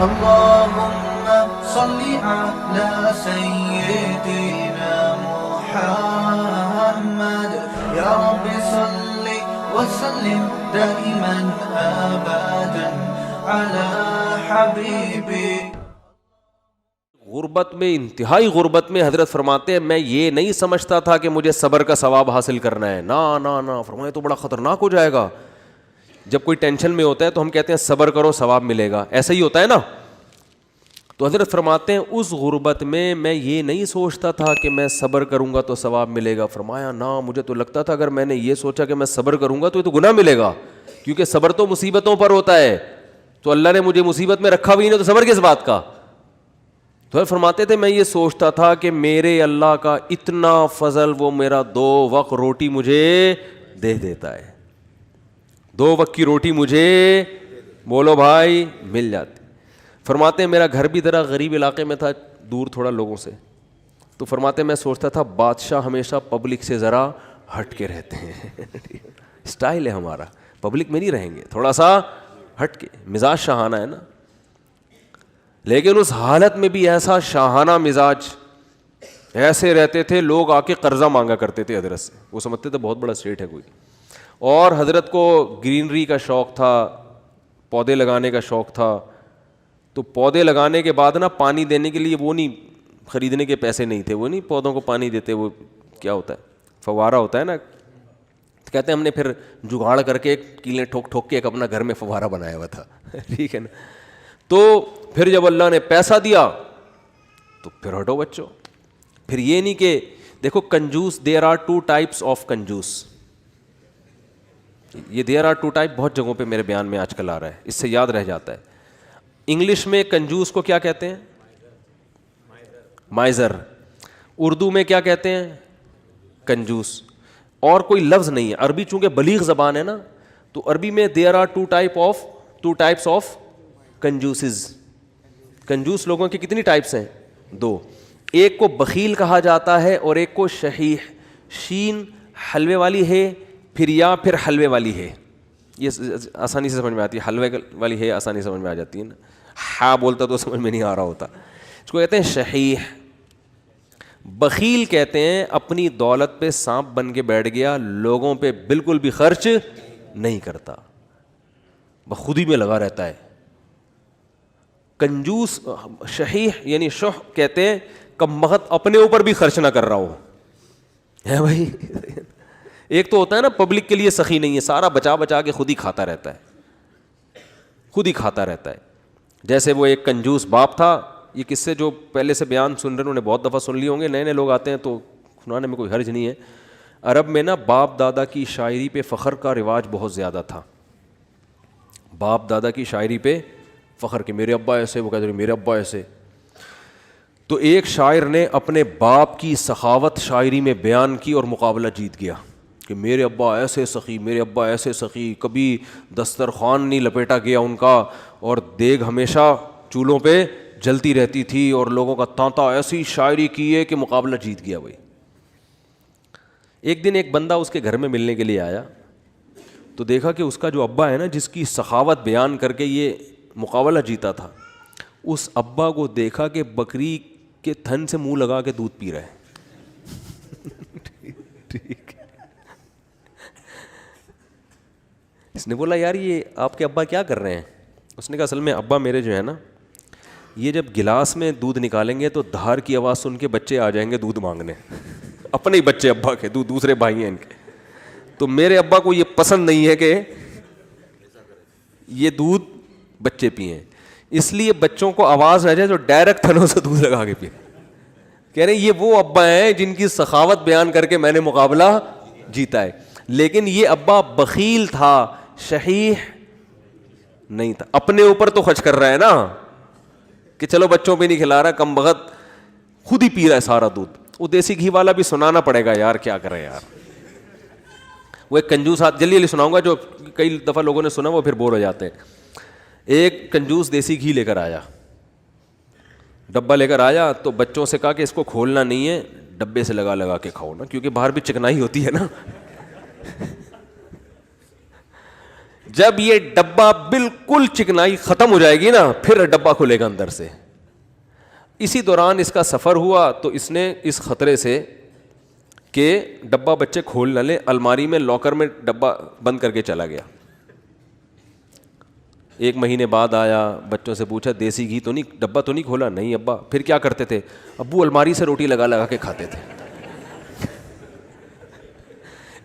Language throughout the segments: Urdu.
اللهم صل على سيدنا محمد يا رب صل وسلم دائما ابدا على حبيبي. غربت میں، انتہائی غربت میں حضرت فرماتے ہیں میں یہ نہیں سمجھتا تھا کہ مجھے صبر کا ثواب حاصل کرنا ہے. نا نا نا، فرمایا تو بڑا خطرناک ہو جائے گا. جب کوئی ٹینشن میں ہوتا ہے تو ہم کہتے ہیں صبر کرو ثواب ملے گا، ایسا ہی ہوتا ہے نا. تو حضرت فرماتے ہیں اس غربت میں یہ نہیں سوچتا تھا کہ میں صبر کروں گا تو ثواب ملے گا. فرمایا نا، مجھے تو لگتا تھا اگر میں نے یہ سوچا کہ میں صبر کروں گا تو یہ تو گناہ ملے گا، کیونکہ صبر تو مصیبتوں پر ہوتا ہے. تو اللہ نے مجھے مصیبت میں رکھا بھی نہیں تو صبر کس بات کا. تو فرماتے تھے میں یہ سوچتا تھا کہ میرے اللہ کا اتنا فضل، وہ میرا 2 وقت روٹی مجھے دے دیتا ہے، 2 وقت کی روٹی مجھے بولو بھائی مل جاتی. فرماتے ہیں میرا گھر بھی ذرا غریب علاقے میں تھا، دور تھوڑا لوگوں سے. تو فرماتے ہیں میں سوچتا تھا بادشاہ ہمیشہ پبلک سے ذرا ہٹ کے رہتے ہیں. اسٹائل ہے ہمارا، پبلک میں نہیں رہیں گے، تھوڑا سا ہٹ کے. مزاج شاہانہ ہے نا. لیکن اس حالت میں بھی ایسا شاہانہ مزاج، ایسے رہتے تھے لوگ آ کے قرضہ مانگا کرتے تھے حضرت سے. وہ سمجھتے تھے بہت بڑا اسٹیٹ ہے کوئی. اور حضرت کو گرینری کا شوق تھا، پودے لگانے کا شوق تھا. تو پودے لگانے کے بعد نا پانی دینے کے لیے وہ نہیں، خریدنے کے پیسے نہیں تھے، وہ نہیں پودوں کو پانی دیتے، وہ کیا ہوتا ہے فوارہ ہوتا ہے نا. کہتے ہیں ہم نے پھر جگاڑ کر کے کیلیں ٹھوک ٹھوک کے ایک اپنا گھر میں فوارہ بنایا ہوا تھا. ٹھیک ہے نا. تو پھر جب اللہ نے پیسہ دیا تو پھر ہٹو بچوں. پھر یہ نہیں کہ دیکھو کنجوس، دیر آر 2 types آف کنجوس. یہ دیر آر 2 type بہت جگہوں پہ میرے بیان میں آج کل آ رہا ہے، اس سے یاد رہ جاتا ہے. انگلش میں کنجوس کو کیا کہتے ہیں؟ مائزر. اردو میں کیا کہتے ہیں؟ کنجوس. اور کوئی لفظ نہیں ہے. عربی چونکہ بلیغ زبان ہے نا، تو عربی میں دیر آر 2 types آف کنجوسز. کنجوس لوگوں کی کتنی ٹائپس ہیں؟ 2. ایک کو بخیل کہا جاتا ہے اور ایک کو شحیح. شین حلوے والی ہے، پھر حلوے والی ہے. یہ آسانی سے سمجھ میں آتی ہے. حلوے والی ہے آسانی سے سمجھ میں آ جاتی ہے نا. ہاں بولتا تو سمجھ میں نہیں آ رہا ہوتا. اس کو کہتے ہیں شحیح. بخیل کہتے ہیں اپنی دولت پہ سانپ بن کے بیٹھ گیا، لوگوں پہ بالکل بھی خرچ نہیں کرتا، بخودی میں لگا رہتا ہے. کنجوس شحیح یعنی شح کہتے ہیں کم بخت اپنے اوپر بھی خرچ نہ کر رہا ہو ہے بھائی. ایک تو ہوتا ہے نا پبلک کے لیے سخی نہیں ہے، سارا بچا بچا کے خود ہی کھاتا رہتا ہے، خود ہی کھاتا رہتا ہے. جیسے وہ ایک کنجوس باپ تھا. یہ قصے جو پہلے سے بیان سن رہے ہیں انہوں نے بہت دفعہ سن لی ہوں گے، نئے نئے لوگ آتے ہیں تو سنانے میں کوئی حرج نہیں ہے. عرب میں نا باپ دادا کی شاعری پہ فخر کا رواج بہت زیادہ تھا. باپ دادا کی شاعری پہ فخر کہ میرے ابا ایسے، وہ کہتے ہیں میرے ابا ایسے. تو ایک شاعر نے اپنے باپ کی سخاوت شاعری میں بیان کی اور مقابلہ جیت گیا کہ میرے ابا ایسے سخی، میرے ابا ایسے سخی، کبھی دسترخوان نہیں لپیٹا گیا ان کا، اور دیگ ہمیشہ چولہوں پہ جلتی رہتی تھی، اور لوگوں کا تانتا ایسی شاعری کی ہے کہ مقابلہ جیت گیا بھائی. ایک دن ایک بندہ اس کے گھر میں ملنے کے لیے آیا تو دیکھا کہ اس کا جو ابا ہے نا، جس کی سخاوت بیان کر کے یہ مقابلہ جیتا تھا، اس ابا کو دیکھا کہ بکری کے تھن سے منہ لگا کے دودھ پی رہا ہے. ٹھیک. اس نے بولا یار یہ آپ کے ابا کیا کر رہے ہیں؟ اس نے کہا اصل میں ابا میرے جو ہے نا، یہ جب گلاس میں دودھ نکالیں گے تو دھار کی آواز سن کے بچے آ جائیں گے دودھ مانگنے. اپنے ہی بچے ابا کے، دوسرے بھائی ہیں ان کے. تو میرے ابا کو یہ پسند نہیں ہے کہ یہ دودھ بچے پئیں، اس لیے بچوں کو آواز آ جائے تو ڈائریکٹ تھنوں سے دودھ لگا کے پئیں. کہہ رہے ہیں یہ وہ ابا ہیں جن کی سخاوت بیان کر کے میں نے مقابلہ جیتا ہے. لیکن یہ ابا بخیل تھا، شحیح نہیں تھا. اپنے اوپر تو خرچ کر رہا ہے نا کہ چلو بچوں پہ نہیں کھلا رہا، کم بخت خود ہی پی رہا ہے سارا دودھ. وہ دیسی گھی والا بھی سنانا پڑے گا یار، کیا کرے یار. وہ ایک کنجوس جلدی جلدی سناؤں گا جو کئی دفعہ لوگوں نے سنا وہ پھر بور ہو جاتے ہیں. ایک کنجوس دیسی گھی لے کر آیا، ڈبہ لے کر آیا تو بچوں سے کہا کہ اس کو کھولنا نہیں ہے، ڈبے سے لگا لگا کے کھاؤ نا، کیونکہ باہر بھی چکنائی ہوتی ہے نا. جب یہ ڈبہ بالکل چکنائی ختم ہو جائے گی نا, پھر ڈبہ کھلے گا اندر سے. اسی دوران اس کا سفر ہوا تو اس نے اس خطرے سے کہ ڈبہ بچے کھول نہ لیں, الماری میں لاکر میں ڈبہ بند کر کے چلا گیا. 1 مہینے بعد آیا, بچوں سے پوچھا دیسی گھی تو نہیں, ڈبہ تو نہیں کھولا؟ نہیں ابا. پھر کیا کرتے تھے؟ ابو الماری سے روٹی لگا لگا کے کھاتے تھے.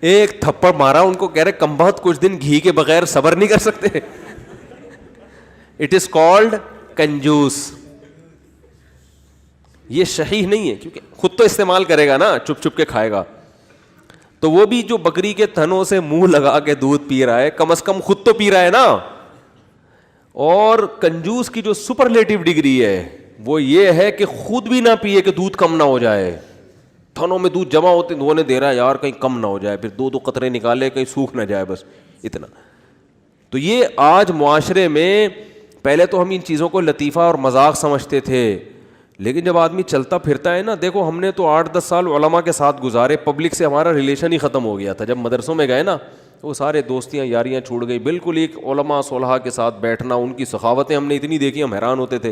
ایک تھپڑ مارا ان کو, کہہ رہے کم بہت کچھ دن گھی کے بغیر صبر نہیں کر سکتے. It is called kanjoos. یہ صحیح نہیں ہے, کیونکہ خود تو استعمال کرے گا نا, چپ چپ کے کھائے گا. تو وہ بھی جو بکری کے تھنوں سے منہ لگا کے دودھ پی رہا ہے, کم از کم خود تو پی رہا ہے نا. اور کنجوس کی جو سپرلیٹو ڈگری ہے وہ یہ ہے کہ خود بھی نہ پیے کہ دودھ کم نہ ہو جائے. تھنوں میں دودھ جمع ہوتے وہ نے دے رہا ہے یار کہیں کم نہ ہو جائے, پھر 2 قطرے نکالے کہیں سوکھ نہ جائے, بس اتنا. تو یہ آج معاشرے میں, پہلے تو ہم ان چیزوں کو لطیفہ اور مذاق سمجھتے تھے, لیکن جب آدمی چلتا پھرتا ہے نا, دیکھو ہم نے تو 8-10 سال علماء کے ساتھ گزارے, پبلک سے ہمارا ریلیشن ہی ختم ہو گیا تھا. جب مدرسوں میں گئے نا وہ سارے دوستیاں یاریاں چھوڑ گئی, بالکل ایک علماء صلحاء کے ساتھ بیٹھنا, ان کی سخاوتیں ہم نے اتنی دیکھی ہم حیران ہوتے تھے.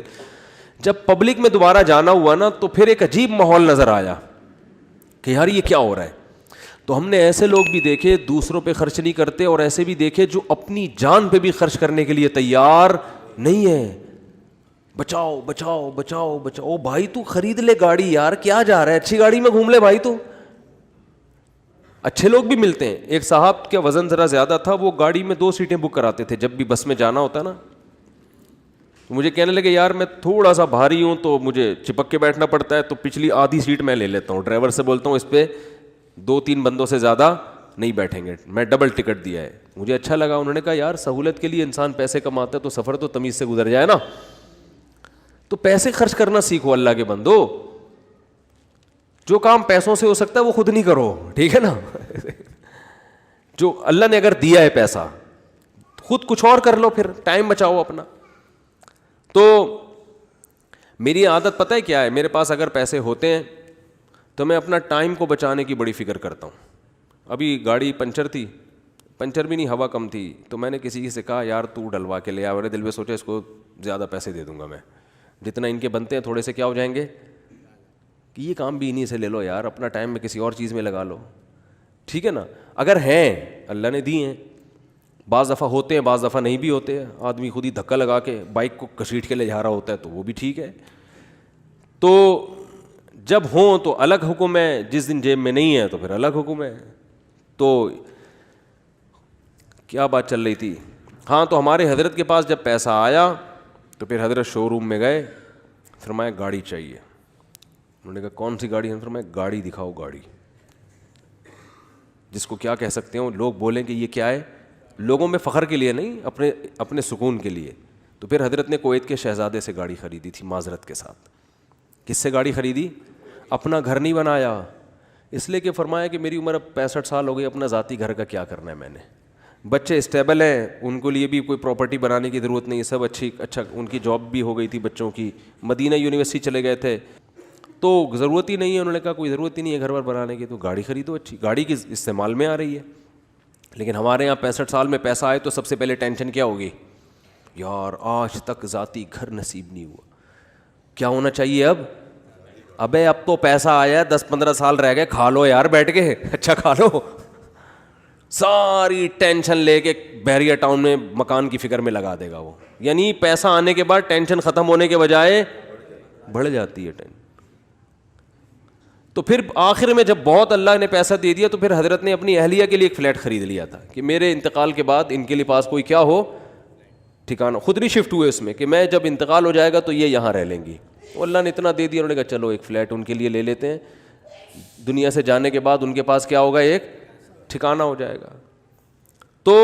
جب پبلک میں دوبارہ جانا ہوا نا تو پھر ایک عجیب ماحول نظر آیا کہ یار یہ کیا ہو رہا ہے. تو ہم نے ایسے لوگ بھی دیکھے دوسروں پہ خرچ نہیں کرتے, اور ایسے بھی دیکھے جو اپنی جان پہ بھی خرچ کرنے کے لیے تیار نہیں ہے. بچاؤ بچاؤ بچاؤ بچاؤ. بھائی تو خرید لے گاڑی یار, کیا جا رہا ہے, اچھی گاڑی میں گھوم لے بھائی. تو اچھے لوگ بھی ملتے ہیں. ایک صاحب کا وزن ذرا زیادہ تھا, وہ گاڑی میں 2 سیٹیں بک کراتے تھے جب بھی بس میں جانا ہوتا نا. مجھے کہنے لگے یار میں تھوڑا سا بھاری ہوں تو مجھے چپک کے بیٹھنا پڑتا ہے, تو پچھلی آدھی سیٹ میں لے لیتا ہوں. ڈرائیور سے بولتا ہوں اس پہ 2-3 بندوں سے زیادہ نہیں بیٹھیں گے, میں ڈبل ٹکٹ دیا ہے. مجھے اچھا لگا. انہوں نے کہا یار سہولت کے لیے انسان پیسے کماتا ہے تو سفر تو تمیز سے گزر جائے نا. تو پیسے خرچ کرنا سیکھو اللہ کے بندو. جو کام پیسوں سے ہو سکتا ہے وہ خود نہیں کرو, ٹھیک ہے نا. جو اللہ نے اگر دیا ہے پیسہ, خود کچھ اور کر لو, پھر ٹائم بچاؤ اپنا. تو میری عادت پتہ ہے کیا ہے, میرے پاس اگر پیسے ہوتے ہیں تو میں اپنا ٹائم کو بچانے کی بڑی فکر کرتا ہوں. ابھی گاڑی پنچر تھی, پنچر بھی نہیں ہوا کم تھی, تو میں نے کسی سے کہا یار تو ڈلوا کے لے آ. میرے دل میں سوچا اس کو زیادہ پیسے دے دوں گا میں, جتنا ان کے بنتے ہیں تھوڑے سے کیا ہو جائیں گے, کہ یہ کام بھی انہیں سے لے لو یار, اپنا ٹائم میں کسی اور چیز میں لگا لو, ٹھیک ہے نا. اگر ہیں اللہ نے دی ہیں, بعض دفعہ ہوتے ہیں بعض دفعہ نہیں بھی ہوتے ہیں. آدمی خود ہی دھکا لگا کے بائک کو گھسیٹ کے لے جا رہا ہوتا ہے تو وہ بھی ٹھیک ہے. تو جب ہوں تو الگ حکم ہے, جس دن جیب میں نہیں ہے تو پھر الگ حکم ہے. تو کیا بات چل رہی تھی, ہاں, تو ہمارے حضرت کے پاس جب پیسہ آیا تو پھر حضرت شو روم میں گئے, فرمایا گاڑی چاہیے. انہوں نے کہا کون سی گاڑی ہے؟ فرمایا گاڑی دکھاؤ, گاڑی جس کو کیا کہہ سکتے ہو, لوگ بولیں کہ یہ کیا ہے, لوگوں میں فخر کے لیے نہیں, اپنے سکون کے لیے. تو پھر حضرت نے کویت کے شہزادے سے گاڑی خریدی تھی معذرت کے ساتھ. کس سے گاڑی خریدی؟ اپنا گھر نہیں بنایا, اس لیے کہ فرمایا کہ میری عمر اب 65 سال ہو گئی, اپنا ذاتی گھر کا کیا کرنا ہے میں نے. بچے اسٹیبل ہیں, ان کے لیے بھی کوئی پراپرٹی بنانے کی ضرورت نہیں ہے, سب اچھا ان کی جاب بھی ہو گئی تھی بچوں کی, مدینہ یونیورسٹی چلے گئے تھے, تو ضرورت ہی نہیں ہے. انہوں نے کہا کوئی ضرورت ہی نہیں ہے گھر بار بنانے کی, تو گاڑی خریدو اچھی, گاڑی کی استعمال میں آ رہی ہے. لیکن ہمارے یہاں 65 سال میں پیسہ آئے تو سب سے پہلے ٹینشن کیا ہوگی, یار آج تک ذاتی گھر نصیب نہیں ہوا, کیا ہونا چاہیے اب؟ ابے اب تو پیسہ آیا ہے, 10-15 سال رہ گئے, کھا لو یار بیٹھ کے, اچھا کھا لو. ساری ٹینشن لے کے بحریہ ٹاؤن میں مکان کی فکر میں لگا دے گا وہ. یعنی پیسہ آنے کے بعد ٹینشن ختم ہونے کے بجائے بڑھ جاتی ہے ٹینشن. تو پھر آخر میں جب بہت اللہ نے پیسہ دے دیا تو پھر حضرت نے اپنی اہلیہ کے لیے ایک فلیٹ خرید لیا تھا کہ میرے انتقال کے بعد ان کے لیے پاس کوئی کیا ہو ٹھکانہ. خود نہیں شفٹ ہوئے اس میں کہ میں جب انتقال ہو جائے گا تو یہ یہاں رہ لیں گی. وہ اللہ نے اتنا دے دیا, انہوں نے کہا چلو ایک فلیٹ ان کے لیے لے لیتے ہیں, دنیا سے جانے کے بعد ان کے پاس کیا ہوگا, ایک ٹھکانہ ہو جائے گا. تو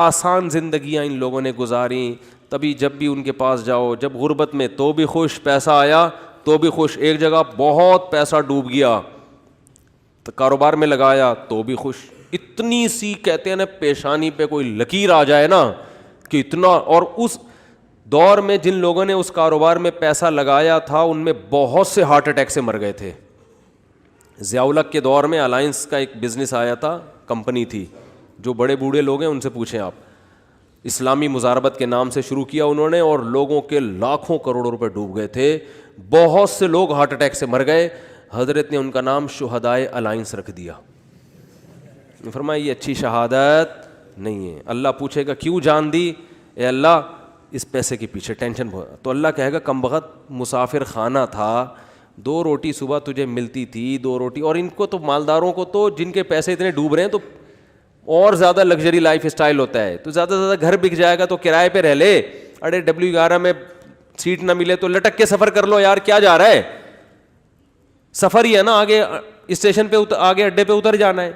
آسان زندگیاں ان لوگوں نے گزاریں. تبھی جب بھی ان کے پاس جاؤ, جب غربت میں تو بھی خوش, پیسہ آیا تو بھی خوش. ایک جگہ بہت پیسہ ڈوب گیا تو کاروبار میں لگایا تو بھی خوش. اتنی سی کہتے ہیں نا پیشانی پہ کوئی لکیر آ جائے نا کہ اتنا. اور اس دور میں جن لوگوں نے اس کاروبار میں پیسہ لگایا تھا ان میں بہت سے ہارٹ اٹیک سے مر گئے تھے. ضیاء الحق کے دور میں الائنس کا ایک بزنس آیا تھا, کمپنی تھی, جو بڑے بوڑھے لوگ ہیں ان سے پوچھیں آپ, اسلامی مزاربت کے نام سے شروع کیا انہوں نے, اور لوگوں کے لاکھوں کروڑوں روپے ڈوب گئے تھے, بہت سے لوگ ہارٹ اٹیک سے مر گئے. حضرت نے ان کا نام شہدائے الائنس رکھ دیا. فرمایا یہ اچھی شہادت نہیں ہے. اللہ پوچھے گا کیوں جان دی؟ اے اللہ اس پیسے کے پیچھے ٹینشن بہت. تو اللہ کہے گا کم بخت مسافر خانہ تھا, 2 روٹی صبح تجھے ملتی تھی, 2 روٹی. اور ان کو تو مالداروں کو تو جن کے پیسے اتنے ڈوب رہے ہیں تو اور زیادہ لگژری لائف اسٹائل ہوتا ہے, تو زیادہ سے زیادہ گھر بک جائے گا تو کرائے پہ رہ لے. اڑے W11 میں سیٹ نہ ملے تو لٹک کے سفر کر لو یار, کیا جا رہا ہے, سفر ہی ہے نا, آگے اسٹیشن پہ آگے اڈے پہ اتر جانا ہے.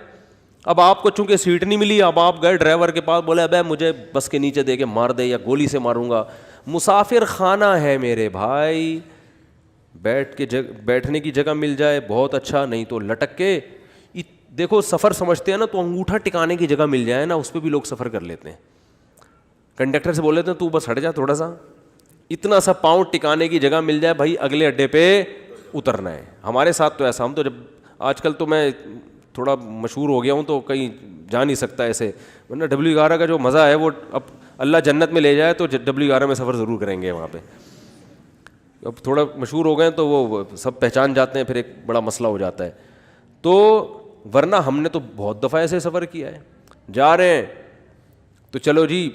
اب آپ کو چونکہ سیٹ نہیں ملی, اب آپ گئے ڈرائیور کے پاس, بولے ابے مجھے بس کے نیچے دے کے مار دے یا گولی سے ماروں گا. مسافر خانہ ہے میرے بھائی, بیٹھنے کی جگہ مل جائے بہت اچھا, نہیں تو لٹک کے. دیکھو سفر سمجھتے ہیں نا, تو انگوٹھا ٹکانے کی جگہ مل جائے نا, اس پہ بھی لوگ سفر کر لیتے ہیں. کنڈکٹر سے بول لیتے ہیں تو بس ہٹ جا تھوڑا سا, اتنا سا پاؤں ٹکانے کی جگہ مل جائے بھائی, اگلے اڈے پہ اترنا ہے. ہمارے ساتھ تو ایسا, ہم تو جب آج کل تو میں تھوڑا مشہور ہو گیا ہوں تو کہیں جا نہیں سکتا ایسے, ورنہ W11 کا جو مزہ ہے وہ اب اللہ جنت میں لے جائے تو W11 میں سفر ضرور کریں گے وہاں پہ. اب تھوڑا مشہور ہو گئے تو وہ سب پہچان جاتے ہیں, پھر ایک بڑا مسئلہ ہو جاتا ہے. تو ورنہ ہم نے تو بہت دفعہ ایسے سفر کیا ہے. جا رہے ہیں تو چلو جی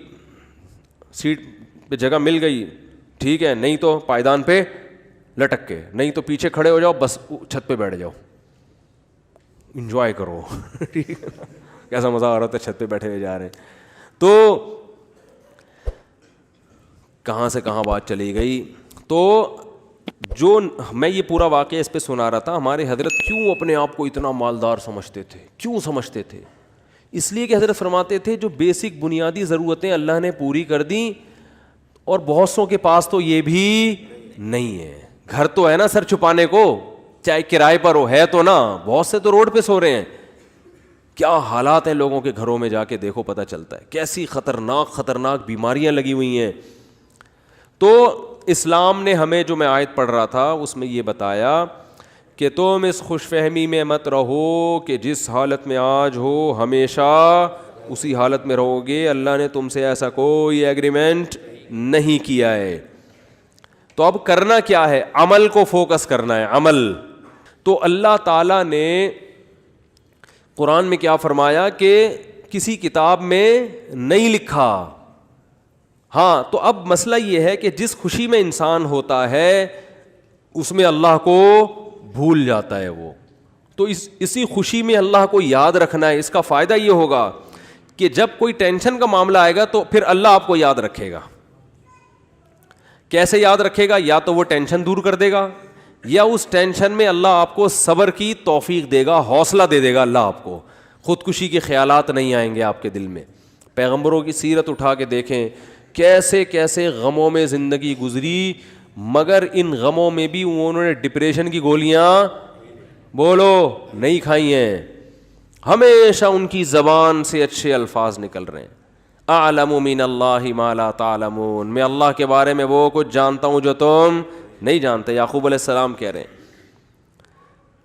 سیٹ پہ جگہ مل گئی ٹھیک ہے, نہیں تو پائیدان پہ لٹک کے, نہیں تو پیچھے کھڑے ہو جاؤ, بس چھت پہ بیٹھ جاؤ, انجوائے کرو. ٹھیک ہے, کیسا مزہ آ رہا تھا, چھت پہ بیٹھے ہوئے جا رہے ہیں. تو کہاں سے کہاں بات چلی گئی. تو جو میں یہ پورا واقعہ اس پہ سنا رہا تھا, ہمارے حضرت کیوں اپنے آپ کو اتنا مالدار سمجھتے تھے, کیوں سمجھتے تھے؟ اس لیے کہ حضرت فرماتے تھے جو بیسک بنیادی ضرورتیں اللہ نے پوری کر دیں, اور بہت سوں کے پاس تو یہ بھی نہیں ہے. گھر تو ہے نا سر چھپانے کو, چاہے کرائے پر ہو, ہے تو نا, بہت سے تو روڈ پہ سو رہے ہیں. کیا حالات ہیں لوگوں کے گھروں میں, جا کے دیکھو پتہ چلتا ہے کیسی خطرناک بیماریاں لگی ہوئی ہیں. تو اسلام نے ہمیں, جو میں آیت پڑھ رہا تھا اس میں یہ بتایا کہ تم اس خوش فہمی میں مت رہو کہ جس حالت میں آج ہو ہمیشہ اسی حالت میں رہو گے. اللہ نے تم سے ایسا کوئی ایگریمنٹ نہیں کیا ہے. تو اب کرنا کیا ہے؟ عمل کو فوکس کرنا ہے, عمل. تو اللہ تعالیٰ نے قرآن میں کیا فرمایا کہ کسی کتاب میں نہیں لکھا. ہاں, تو اب مسئلہ یہ ہے کہ جس خوشی میں انسان ہوتا ہے اس میں اللہ کو بھول جاتا ہے وہ. تو اسی خوشی میں اللہ کو یاد رکھنا ہے. اس کا فائدہ یہ ہوگا کہ جب کوئی ٹینشن کا معاملہ آئے گا تو پھر اللہ آپ کو یاد رکھے گا. کیسے یاد رکھے گا؟ یا تو وہ ٹینشن دور کر دے گا, یا اس ٹینشن میں اللہ آپ کو صبر کی توفیق دے گا, حوصلہ دے دے گا اللہ آپ کو. خودکشی کے خیالات نہیں آئیں گے آپ کے دل میں. پیغمبروں کی سیرت اٹھا کے دیکھیں, کیسے کیسے غموں میں زندگی گزری, مگر ان غموں میں بھی انہوں نے ڈپریشن کی گولیاں بولو نہیں کھائی ہیں. ہمیشہ ان کی زبان سے اچھے الفاظ نکل رہے ہیں. اعلم من اللہ ما لا تعلمون, میں اللہ کے بارے میں وہ کچھ جانتا ہوں جو تم نہیں جانتے. یعقوب علیہ السلام کہہ رہے ہیں.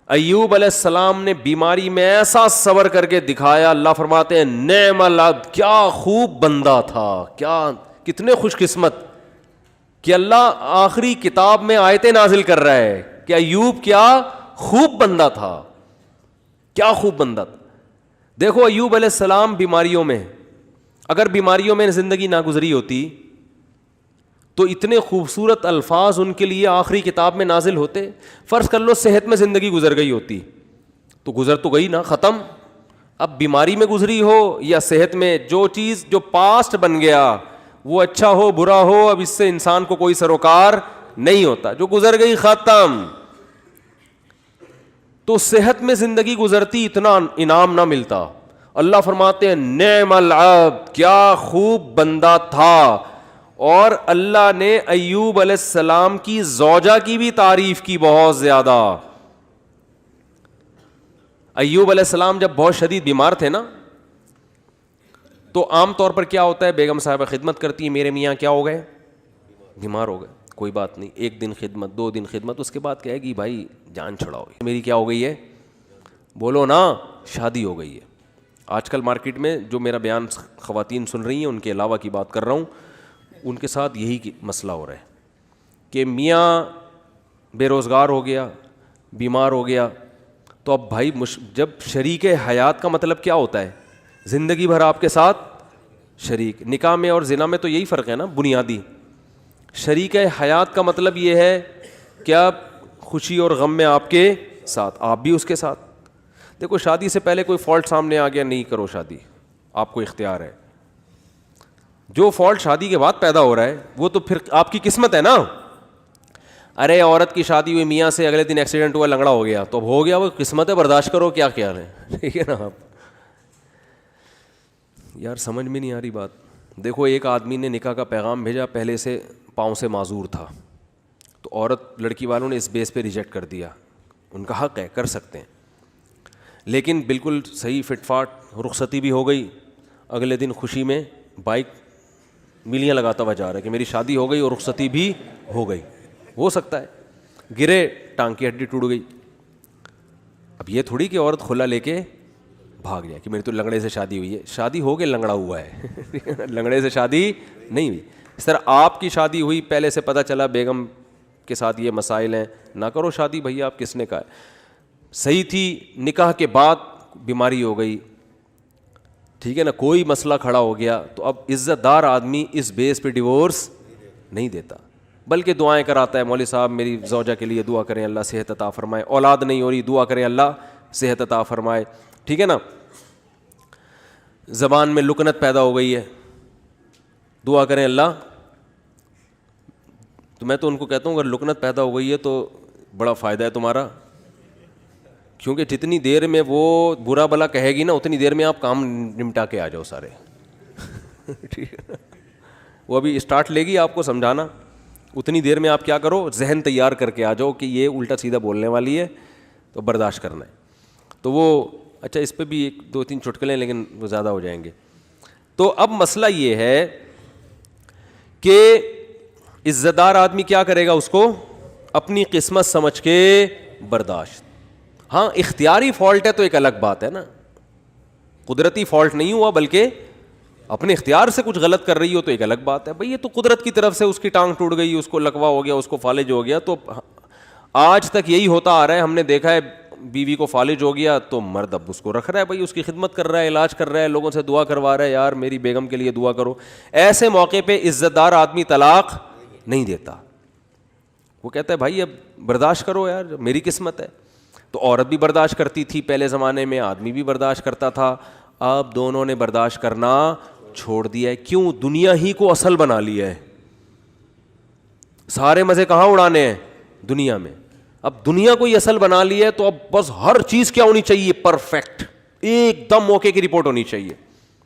ایوب علیہ السلام نے بیماری میں ایسا صبر کر کے دکھایا, اللہ فرماتے ہیں نعم العبد, کیا خوب بندہ تھا, کیا کتنے خوش قسمت کہ اللہ آخری کتاب میں آیتیں نازل کر رہا ہے کہ ایوب کیا خوب بندہ تھا, کیا خوب بندہ تھا. دیکھو ایوب علیہ السلام بیماریوں میں, اگر بیماریوں میں زندگی نہ گزری ہوتی تو اتنے خوبصورت الفاظ ان کے لیے آخری کتاب میں نازل ہوتے. فرض کر لو صحت میں زندگی گزر گئی ہوتی تو گزر تو گئی نا, ختم. اب بیماری میں گزری ہو یا صحت میں, جو چیز جو پاسٹ بن گیا وہ اچھا ہو برا ہو, اب اس سے انسان کو کوئی سروکار نہیں ہوتا, جو گزر گئی ختم. تو صحت میں زندگی گزرتی اتنا انعام نہ ملتا. اللہ فرماتے ہیں نعم العبد, کیا خوب بندہ تھا. اور اللہ نے ایوب علیہ السلام کی زوجہ کی بھی تعریف کی بہت زیادہ. ایوب علیہ السلام جب بہت شدید بیمار تھے نا, تو عام طور پر کیا ہوتا ہے, بیگم صاحبہ خدمت کرتی ہیں, میرے میاں کیا ہو گئے, بیمار ہو گئے, کوئی بات نہیں, 1 دن خدمت 2 دن خدمت, اس کے بعد کہے گی بھائی جان چھڑاؤ, میری کیا ہو گئی ہے, بولو نا, شادی ہو گئی ہے. آج کل مارکیٹ میں جو میرا بیان خواتین سن رہی ہیں ان کے علاوہ کی بات کر رہا ہوں, ان کے ساتھ یہی مسئلہ ہو رہا ہے کہ میاں بے روزگار ہو گیا, بیمار ہو گیا, تو اب بھائی جب شریک حیات کا مطلب کیا ہوتا ہے, زندگی بھر آپ کے ساتھ شریک. نکاح میں اور زنا میں تو یہی فرق ہے نا بنیادی. شریک حیات کا مطلب یہ ہے کیا خوشی اور غم میں آپ کے ساتھ, آپ بھی اس کے ساتھ. دیکھو شادی سے پہلے کوئی فالٹ سامنے آ گیا, نہیں کرو شادی, آپ کو اختیار ہے. جو فالٹ شادی کے بعد پیدا ہو رہا ہے وہ تو پھر آپ کی قسمت ہے نا. ارے عورت کی شادی ہوئی میاں سے, اگلے دن ایکسیڈنٹ ہوا, لنگڑا ہو گیا, تو اب ہو گیا, وہ قسمت ہے, برداشت کرو, کیا خیال ہے, ٹھیک ہے نا. آپ یار سمجھ میں نہیں آ رہی بات. دیکھو ایک آدمی نے نکاح کا پیغام بھیجا, پہلے سے پاؤں سے معذور تھا, تو عورت لڑکی والوں نے اس بیس پہ ریجیکٹ کر دیا. ان کا حق ہے, کر سکتے ہیں, لیکن بالکل صحیح فٹ فاٹ رخصتی بھی ہو گئی. اگلے دن خوشی میں بائک میلیاں لگاتا ہوا جا رہا ہے کہ میری شادی ہو گئی اور رخصتی بھی ہو گئی. ہو سکتا ہے گرے, ٹانگ کی ہڈی ٹوٹ گئی. اب یہ تھوڑی کہ عورت کھلا لے کے بھاگ جائے کہ میری تو لنگڑے سے شادی ہوئی ہے. شادی ہو کے لنگڑا ہوا ہے, لنگڑے سے شادی نہیں ہوئی. اس طرح آپ کی شادی ہوئی, پہلے سے پتہ چلا بیگم کے ساتھ یہ مسائل ہیں, نہ کرو شادی بھائی. آپ کس نے کہا ہے؟ صحیح تھی, نکاح کے بعد بیماری ہو گئی, ٹھیک ہے نا, کوئی مسئلہ کھڑا ہو گیا, تو اب عزت دار آدمی اس بیس پہ ڈیورس نہیں دیتا, بلکہ دعائیں کراتا ہے. مولوی صاحب میری زوجہ کے لیے دعا کریں, اللہ صحت عطا فرمائے. اولاد نہیں ہو رہی, دعا کریں اللہ صحت عطا فرمائے, ٹھیک ہے نا. زبان میں لکنت پیدا ہو گئی ہے, دعا کریں اللہ. تو میں تو ان کو کہتا ہوں اگر لکنت پیدا ہو گئی ہے تو بڑا فائدہ ہے تمہارا, کیونکہ جتنی دیر میں وہ برا بلا کہے گی نا, اتنی دیر میں آپ کام نمٹا کے آ جاؤ سارے, ٹھیک ہے. وہ ابھی اسٹارٹ لے گی آپ کو سمجھانا, اتنی دیر میں آپ کیا کرو, ذہن تیار کر کے آ جاؤ کہ یہ الٹا سیدھا بولنے والی ہے, تو برداشت کرنا ہے. تو وہ اچھا اس پہ بھی 1-2-3 چٹکلیں, لیکن وہ زیادہ ہو جائیں گے. تو اب مسئلہ یہ ہے کہ عزت دار آدمی کیا کرے گا, اس کو اپنی قسمت سمجھ کے برداشت. ہاں اختیاری فالٹ ہے تو ایک الگ بات ہے نا, قدرتی فالٹ نہیں ہوا بلکہ اپنے اختیار سے کچھ غلط کر رہی ہو تو ایک الگ بات ہے. بھئی یہ تو قدرت کی طرف سے اس کی ٹانگ ٹوٹ گئی, اس کو لکوا ہو گیا, اس کو فالج ہو گیا. تو آج تک یہی ہوتا آ رہا ہے, ہم نے دیکھا ہے بیوی کو فالج ہو گیا تو مرد اب اس کو رکھ رہا ہے, بھائی اس کی خدمت کر رہا ہے, علاج کر رہا ہے, لوگوں سے دعا کروا رہا ہے, یار میری بیگم کے لیے دعا کرو. ایسے موقع پہ عزت دار آدمی طلاق نہیں دیتا, وہ کہتا ہے بھائی اب برداشت کرو یار, میری قسمت ہے. تو عورت بھی برداشت کرتی تھی پہلے زمانے میں, آدمی بھی برداشت کرتا تھا. اب دونوں نے برداشت کرنا چھوڑ دیا ہے. کیوں؟ دنیا ہی کو اصل بنا لیا ہے. سارے مزے کہاں اڑانے ہیں؟ دنیا میں. اب دنیا کو ہی اصل بنا لیا ہے, تو اب بس ہر چیز کیا ہونی چاہیے؟ پرفیکٹ, ایک دم موقع کی رپورٹ ہونی چاہیے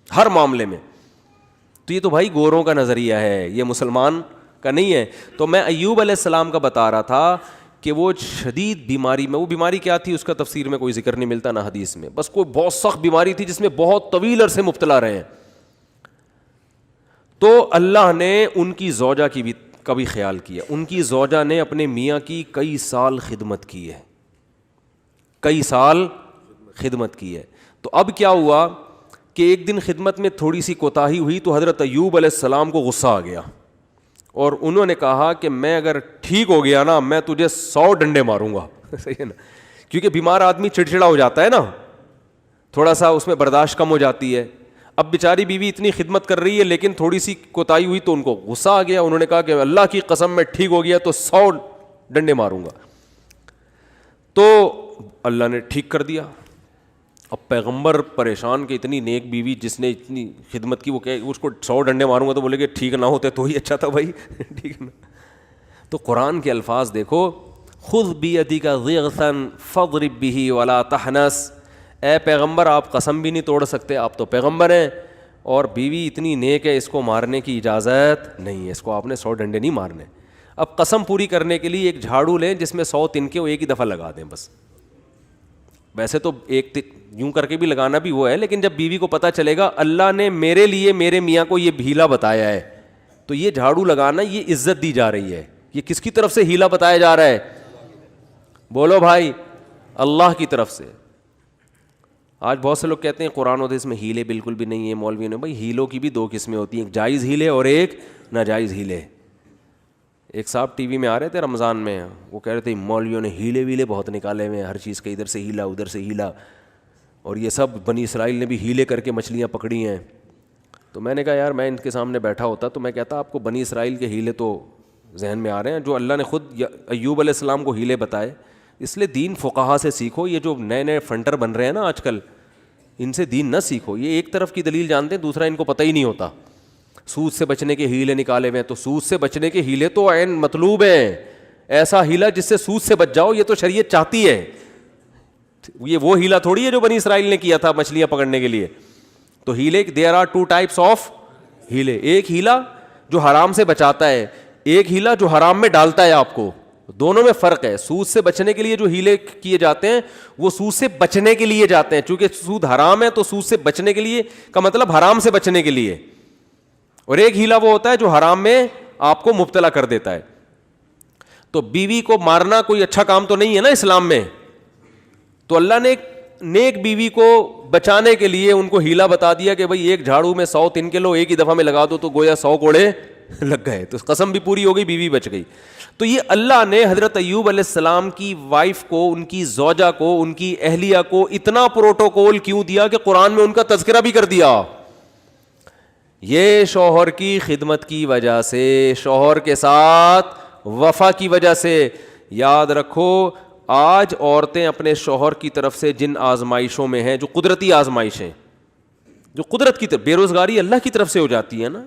ہر معاملے میں. تو یہ تو بھائی گوروں کا نظریہ ہے, یہ مسلمان کا نہیں ہے. تو میں ایوب علیہ السلام کا بتا رہا تھا کہ وہ شدید بیماری میں, وہ بیماری کیا تھی اس کا تفسیر میں کوئی ذکر نہیں ملتا نہ حدیث میں, بس کوئی بہت سخت بیماری تھی جس میں بہت طویل عرصے مبتلا رہے ہیں. تو اللہ نے ان کی زوجہ کی بھی کبھی خیال کیا. ان کی زوجہ نے اپنے میاں کی کئی سال خدمت کی ہے, کئی سال خدمت کی ہے. تو اب کیا ہوا کہ ایک دن خدمت میں تھوڑی سی کوتاہی ہوئی تو حضرت ایوب علیہ السلام کو غصہ آ گیا, اور انہوں نے کہا کہ میں اگر ٹھیک ہو گیا نا, میں تجھے 100 ڈنڈے ماروں گا. صحیح ہے نا, کیونکہ بیمار آدمی چڑچڑا ہو جاتا ہے نا, تھوڑا سا اس میں برداشت کم ہو جاتی ہے. اب بیچاری بیوی اتنی خدمت کر رہی ہے لیکن تھوڑی سی کوتاہی ہوئی تو ان کو غصہ آ گیا. انہوں نے کہا کہ اللہ کی قسم میں ٹھیک ہو گیا تو 100 ڈنڈے ماروں گا. تو اللہ نے ٹھیک کر دیا. اب پیغمبر پریشان کہ اتنی نیک بیوی جس نے اتنی خدمت کی, وہ کہ اس کو 100 ڈنڈے ماروں گا, تو بولے کہ ٹھیک نہ ہوتے تو ہی اچھا تھا بھائی. ٹھیک ہے نا. تو قرآن کے الفاظ دیکھو, خذ بیدک ضغثا فاضرب به ولا تحنث. اے پیغمبر آپ قسم بھی نہیں توڑ سکتے, آپ تو پیغمبر ہیں, اور بیوی اتنی نیک ہے اس کو مارنے کی اجازت نہیں ہے, اس کو آپ نے 100 ڈنڈے نہیں مارنے. اب قسم پوری کرنے کے لیے ایک جھاڑو لیں جس میں 100 تنکے وہ ایک ہی دفعہ لگا دیں بس. ویسے تو ایک یوں کر کے بھی لگانا بھی وہ ہے, لیکن جب بیوی کو پتہ چلے گا اللہ نے میرے لیے میرے میاں کو یہ ہیلا بتایا ہے, تو یہ جھاڑو لگانا یہ عزت دی جا رہی ہے. یہ کس کی طرف سے ہیلا بتایا جا رہا ہے؟ بولو بھائی, اللہ کی طرف سے. آج بہت سے لوگ کہتے ہیں قرآن و حدیث میں ہیلے بالکل بھی نہیں ہے مولویوں نے. بھائی ہیلوں کی بھی دو قسمیں ہوتی ہیں, ایک جائز ہیلے اور ایک ناجائز ہیلے. ایک صاحب ٹی وی میں آ رہے تھے رمضان میں, وہ کہہ رہے تھے مولویوں نے ہیلے ویلے بہت نکالے ہوئے ہیں, ہر چیز کے ادھر سے ہیلا ادھر سے ہیلا, اور یہ سب بنی اسرائیل نے بھی ہیلے کر کے مچھلیاں پکڑی ہیں. تو میں نے کہا یار میں ان کے سامنے بیٹھا ہوتا تو میں کہتا آپ کو بنی اسرائیل کے ہیلے تو ذہن میں آ رہے ہیں, جو اللہ نے خود ایوب علیہ السلام کو ہیلے بتائے. اس لیے دین فقہا سے سیکھو. یہ جو نئے نئے فنٹر بن رہے ہیں نا آج کل, ان سے دین نہ سیکھو. یہ ایک طرف کی دلیل جانتے ہیں, دوسرا ان کو پتہ ہی نہیں ہوتا. سود سے بچنے کے ہیلے نکالے ہوئے ہیں, تو سود سے بچنے کے ہیلے تو عین مطلوب ہیں. ایسا ہیلا جس سے سود سے بچ جاؤ, یہ تو شریعت چاہتی ہے. یہ وہ ہیلا تھوڑی ہے جو بنی اسرائیل نے کیا تھا مچھلیاں پکڑنے کے لیے. تو ہیلے there are two types of ہیلے. ایک ہیلا جو حرام سے بچاتا ہے, ایک ہیلا جو حرام میں ڈالتا ہے آپ کو. دونوں میں فرق ہے. سود سے بچنے کے لیے جو ہیلے کیے جاتے ہیں وہ سود سے بچنے کے لیے جاتے ہیں, چونکہ سود حرام ہے تو سود سے بچنے کے لیے کا مطلب حرام سے بچنے کے لیے. اور ایک ہیلا وہ ہوتا ہے جو حرام میں آپ کو مبتلا کر دیتا ہے. تو بیوی کو مارنا کوئی اچھا کام تو نہیں ہے نا اسلام میں. تو اللہ نے ایک نیک بیوی کو بچانے کے لیے ان کو ہیلا بتا دیا کہ بھائی ایک جھاڑو میں 100 تنکے لو, ایک ہی دفعہ میں لگا دو تو گویا 100 کوڑے لگ گئے. تو قسم بھی پوری ہو گئی, بیوی بچ گئی. تو یہ اللہ نے حضرت ایوب علیہ السلام کی وائف کو, ان کی زوجہ کو, ان کی اہلیہ کو اتنا پروٹوکول کیوں دیا کہ قرآن میں ان کا تذکرہ بھی کر دیا. یہ شوہر کی خدمت کی وجہ سے, شوہر کے ساتھ وفا کی وجہ سے. یاد رکھو آج عورتیں اپنے شوہر کی طرف سے جن آزمائشوں میں ہیں, جو قدرتی آزمائشیں, جو قدرت کی طرف, بے روزگاری اللہ کی طرف سے ہو جاتی ہے نا.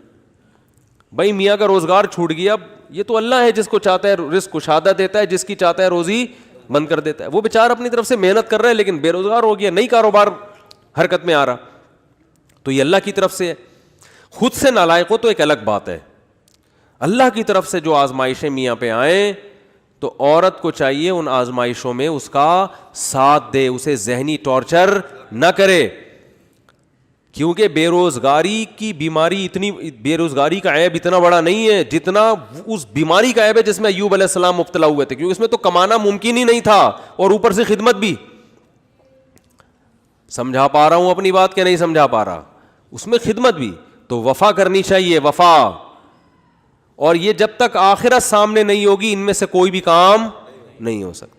بھائی میاں کا روزگار چھوٹ گیا, یہ تو اللہ ہے جس کو چاہتا ہے رزق کشادہ دیتا ہے, جس کی چاہتا ہے روزی بند کر دیتا ہے. وہ بیچارہ اپنی طرف سے محنت کر رہا ہے لیکن بے روزگار ہو گیا, نہیں کاروبار حرکت میں آ رہا, تو یہ اللہ کی طرف سے ہے. خود سے نالائق ہو تو ایک الگ بات ہے. اللہ کی طرف سے جو آزمائشیں میاں پہ آئیں تو عورت کو چاہیے ان آزمائشوں میں اس کا ساتھ دے, اسے ذہنی ٹارچر نہ کرے. کیونکہ بے روزگاری کی بیماری اتنی, بے روزگاری کا عیب اتنا بڑا نہیں ہے جتنا اس بیماری کا عیب ہے جس میں ایوب علیہ السلام مبتلا ہوئے تھے. کیونکہ اس میں تو کمانا ممکن ہی نہیں تھا اور اوپر سے خدمت بھی. سمجھا پا رہا ہوں اپنی بات کہ نہیں سمجھا پا رہا؟ اس میں خدمت بھی. تو وفا کرنی چاہیے, وفا. اور یہ جب تک آخرت سامنے نہیں ہوگی ان میں سے کوئی بھی کام نہیں ہو سکتا.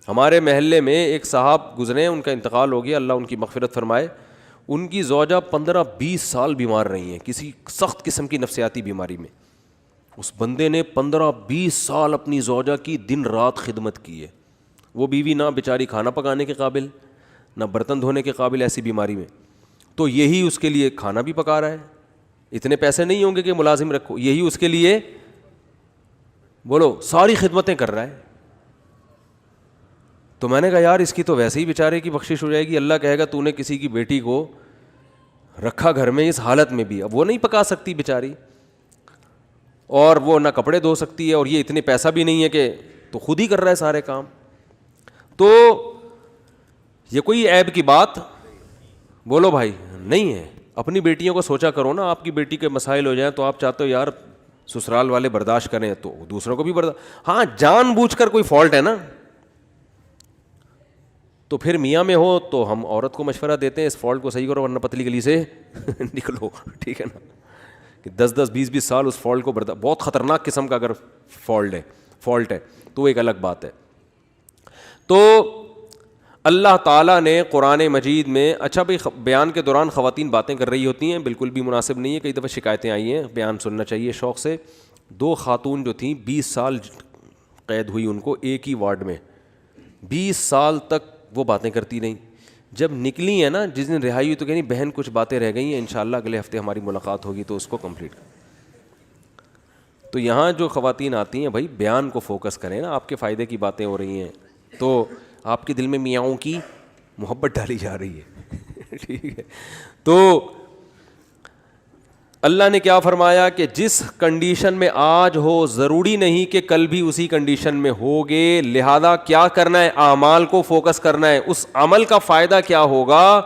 ہمارے محلے میں ایک صاحب گزرے, ان کا انتقال ہو گیا, اللہ ان کی مغفرت فرمائے. ان کی زوجہ 15-20 سال بیمار رہی ہیں کسی سخت قسم کی نفسیاتی بیماری میں. اس بندے نے 15-20 سال اپنی زوجہ کی دن رات خدمت کی ہے. وہ بیوی نہ بیچاری کھانا پکانے کے قابل, نہ برتن دھونے کے قابل ایسی بیماری میں. تو یہی اس کے لیے کھانا بھی پکا رہا ہے. اتنے پیسے نہیں ہوں گے کہ ملازم رکھو, یہی اس کے لیے بولو ساری خدمتیں کر رہا ہے. تو میں نے کہا یار اس کی تو ویسے ہی بیچارے کی بخشش ہو جائے گی. اللہ کہے گا تو نے کسی کی بیٹی کو رکھا گھر میں اس حالت میں بھی, اب وہ نہیں پکا سکتی بیچاری, اور وہ نہ کپڑے دھو سکتی ہے, اور یہ اتنے پیسہ بھی نہیں ہے کہ, تو خود ہی کر رہا ہے سارے کام. تو یہ کوئی عیب کی بات بولو بھائی نہیں ہے. اپنی بیٹیوں کو سوچا کرو نا, آپ کی بیٹی کے مسائل ہو جائیں تو آپ چاہتے ہو یار سسرال والے برداشت کریں تو دوسروں کو بھی برداشت. ہاں جان بوجھ کر کوئی فالٹ ہے نا تو پھر میاں میں ہو تو ہم عورت کو مشورہ دیتے ہیں اس فالٹ کو صحیح کرو ورنہ پتلی گلی سے نکلو, ٹھیک ہے نا. کہ 10-20 سال اس فالٹ کو بہت خطرناک قسم کا اگر فالٹ ہے تو وہ ایک الگ بات ہے. تو اللہ تعالیٰ نے قرآن مجید میں, اچھا بھائی بیان کے دوران خواتین باتیں کر رہی ہوتی ہیں, بالکل بھی مناسب نہیں ہے. کئی دفعہ شکایتیں آئی ہیں, بیان سننا چاہیے شوق سے. 2 خاتون جو تھیں 20 سال قید ہوئی ان کو ایک ہی وارڈ میں, 20 سال تک وہ باتیں کرتی رہیں. جب نکلی ہیں نا, جس دن رہائی ہوئی تو کہیں بہن کچھ باتیں رہ گئی ہیں, انشاءاللہ اگلے ہفتے ہماری ملاقات ہوگی تو اس کو کمپلیٹ کریں. تو یہاں جو خواتین آتی ہیں بھائی بیان کو فوکس کریں نا, آپ کے فائدے کی باتیں ہو رہی ہیں تو آپ کے دل میں میاؤں کی محبت ڈالی جا رہی ہے, ٹھیک ہے. تو اللہ نے کیا فرمایا کہ جس کنڈیشن میں آج ہو ضروری نہیں کہ کل بھی اسی کنڈیشن میں ہوگے, لہذا کیا کرنا ہے, اعمال کو فوکس کرنا ہے. اس عمل کا فائدہ کیا ہوگا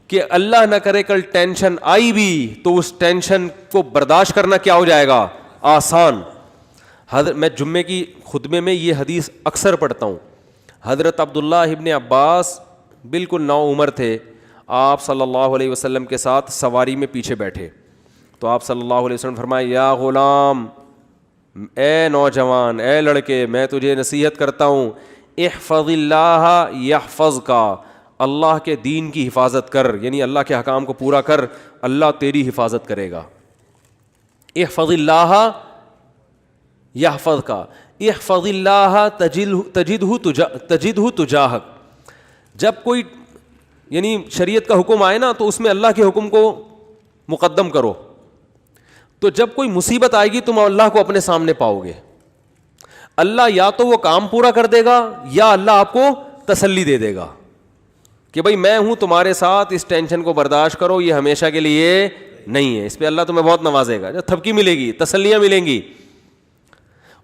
کہ اللہ نہ کرے کل ٹینشن آئی بھی تو اس ٹینشن کو برداشت کرنا کیا ہو جائے گا, آسان. میں جمعے کی خطبے میں یہ حدیث اکثر پڑھتا ہوں. حضرت عبداللہ ابن عباس بالکل نو عمر تھے, آپ صلی اللہ علیہ وسلم کے ساتھ سواری میں پیچھے بیٹھے, تو آپ صلی اللہ علیہ وسلم فرمائے یا غلام, اے نوجوان, اے لڑکے, میں تجھے نصیحت کرتا ہوں, احفظ اللہ یحفظک, اللہ کے دین کی حفاظت کر, یعنی اللہ کے احکام کو پورا کر, اللہ تیری حفاظت کرے گا. احفظ اللہ یحفظک, احفظ اللہ تجدہ تجاہک. جب کوئی یعنی شریعت کا حکم آئے نا تو اس میں اللہ کے حکم کو مقدم کرو, تو جب کوئی مصیبت آئے گی تم اللہ کو اپنے سامنے پاؤ گے. اللہ یا تو وہ کام پورا کر دے گا یا اللہ آپ کو تسلی دے دے گا کہ بھائی میں ہوں تمہارے ساتھ, اس ٹینشن کو برداشت کرو, یہ ہمیشہ کے لیے نہیں ہے. اس پہ اللہ تمہیں بہت نوازے گا, تھپکی ملے گی, تسلیاں ملیں گی.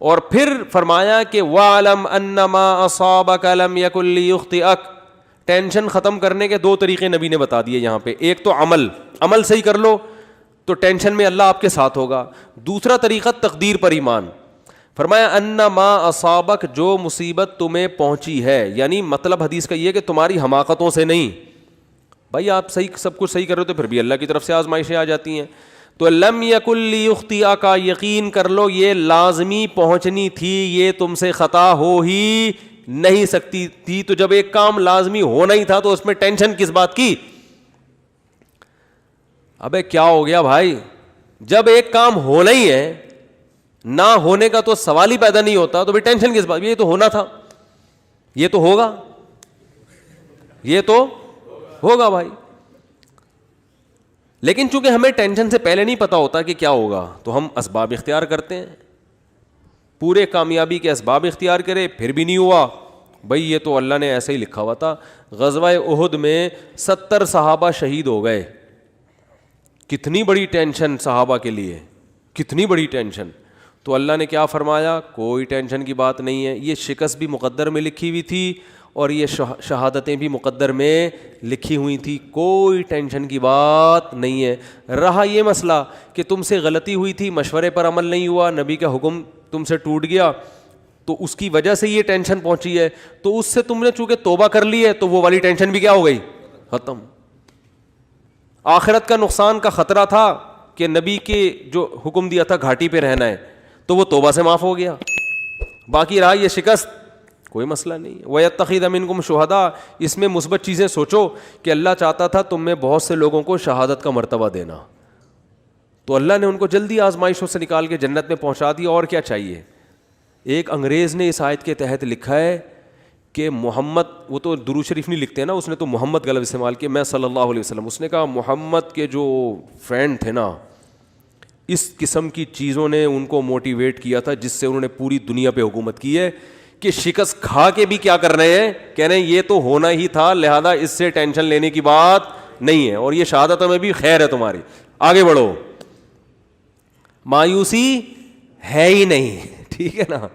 اور پھر فرمایا کہ وَعْلَمْ أَنَّمَا أَصَابَكَ لَمْ يَكُنْ لِيُخْطِئَكَ. ٹینشن ختم کرنے کے دو طریقے نبی نے بتا دیے یہاں پہ. ایک تو عمل صحیح کر لو تو ٹینشن میں اللہ آپ کے ساتھ ہوگا. دوسرا طریقہ تقدیر پر ایمان. فرمایا انما اصابک, جو مصیبت تمہیں پہنچی ہے, یعنی مطلب حدیث کا یہ کہ تمہاری حماقتوں سے نہیں. بھائی آپ صحیح سب کچھ صحیح کر رہے ہو تو پھر بھی اللہ کی طرف سے آزمائشیں آ جاتی ہیں. تو لم یکن لیخطئک, یقین کر لو یہ لازمی پہنچنی تھی, یہ تم سے خطا ہو ہی نہیں سکتی تھی. تو جب ایک کام لازمی ہونا ہی تھا تو اس میں ٹینشن کس بات کی؟ ابے کیا ہو گیا بھائی, جب ایک کام ہونا ہی ہے, نہ ہونے کا تو سوال ہی پیدا نہیں ہوتا, تو بھی ٹینشن کس بات؟ یہ تو ہونا تھا, یہ تو ہوگا, یہ تو ہوگا بھائی. لیکن چونکہ ہمیں ٹینشن سے پہلے نہیں پتا ہوتا کہ کیا ہوگا, تو ہم اسباب اختیار کرتے ہیں. پورے کامیابی کے اسباب اختیار کرے, پھر بھی نہیں ہوا. بھائی یہ تو اللہ نے ایسے ہی لکھا ہوا تھا. غزوہ احد میں 70 صحابہ شہید ہو گئے. کتنی بڑی ٹینشن صحابہ کے لیے, کتنی بڑی ٹینشن. تو اللہ نے کیا فرمایا, کوئی ٹینشن کی بات نہیں ہے, یہ شکست بھی مقدر میں لکھی ہوئی تھی اور یہ شہادتیں بھی مقدر میں لکھی ہوئی تھی, کوئی ٹینشن کی بات نہیں ہے. رہا یہ مسئلہ کہ تم سے غلطی ہوئی تھی, مشورے پر عمل نہیں ہوا, نبی کا حکم تم سے ٹوٹ گیا, تو اس کی وجہ سے یہ ٹینشن پہنچی ہے, تو اس سے تم نے چونکہ توبہ کر لی ہے تو وہ والی ٹینشن بھی کیا ہو گئی, ختم. آخرت کا نقصان کا خطرہ تھا کہ نبی کے جو حکم دیا تھا گھاٹی پہ رہنا ہے, تو وہ توبہ سے معاف ہو گیا. باقی رہا یہ شکست, کوئی مسئلہ نہیں. وَيَتَّخِذَ مِنْكُمْ شُهَدَاءَ, اس میں مثبت چیزیں سوچو کہ اللہ چاہتا تھا تم میں بہت سے لوگوں کو شہادت کا مرتبہ دینا, تو اللہ نے ان کو جلدی آزمائشوں سے نکال کے جنت میں پہنچا دیا. اور کیا چاہیے. ایک انگریز نے اس آیت کے تحت لکھا ہے کہ محمد, وہ تو درود شریف نہیں لکھتے نا, اس نے تو محمد غلط استعمال کیا, میں صلی اللہ علیہ وسلم. اس نے کہا محمد کے جو فرینڈ تھے نا, اس قسم کی چیزوں نے ان کو موٹیویٹ کیا تھا جس سے انہوں نے پوری دنیا پہ حکومت کی ہے, کہ شکست کھا کے بھی کیا کر رہے ہیں, کہہ رہے ہیں یہ تو ہونا ہی تھا, لہذا اس سے ٹینشن لینے کی بات نہیں ہے, اور یہ شہادتوں میں بھی خیر ہے تمہاری, آگے بڑھو, مایوسی ہے ہی نہیں. ٹھیک ہے نا.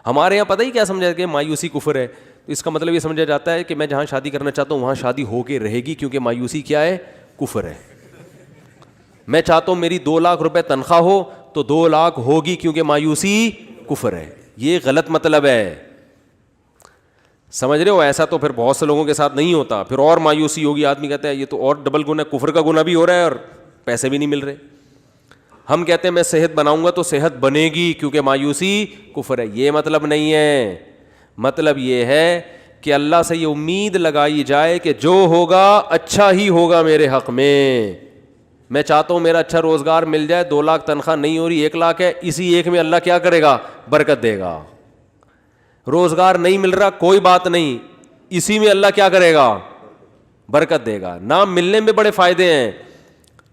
ہمارے یہاں پتہ ہی کیا سمجھا کہ مایوسی کفر ہے, تو اس کا مطلب یہ سمجھا جاتا ہے کہ میں جہاں شادی کرنا چاہتا ہوں وہاں شادی ہو کے رہے گی, کیونکہ مایوسی کیا ہے, کفر ہے. میں چاہتا ہوں میری 2 لاکھ روپے تنخواہ ہو تو 2 لاکھ ہوگی, کیونکہ مایوسی کفر ہے. یہ غلط مطلب ہے, سمجھ رہے ہو. ایسا تو پھر بہت سے لوگوں کے ساتھ نہیں ہوتا, پھر اور مایوسی ہوگی, آدمی کہتا ہے یہ تو اور ڈبل گناہ, کفر کا گناہ بھی ہو رہا ہے اور پیسے بھی نہیں مل رہے. ہم کہتے ہیں میں صحت بناؤں گا تو صحت بنے گی کیونکہ مایوسی کفر ہے. یہ مطلب نہیں ہے. مطلب یہ ہے کہ اللہ سے یہ امید لگائی جائے کہ جو ہوگا اچھا ہی ہوگا میرے حق میں. میں چاہتا ہوں میرا اچھا روزگار مل جائے, 2 لاکھ تنخواہ نہیں ہو رہی, 1 لاکھ ہے, اسی ایک میں اللہ کیا کرے گا, برکت دے گا. روزگار نہیں مل رہا, کوئی بات نہیں, اسی میں اللہ کیا کرے گا, برکت دے گا. نہ ملنے میں بڑے فائدے ہیں.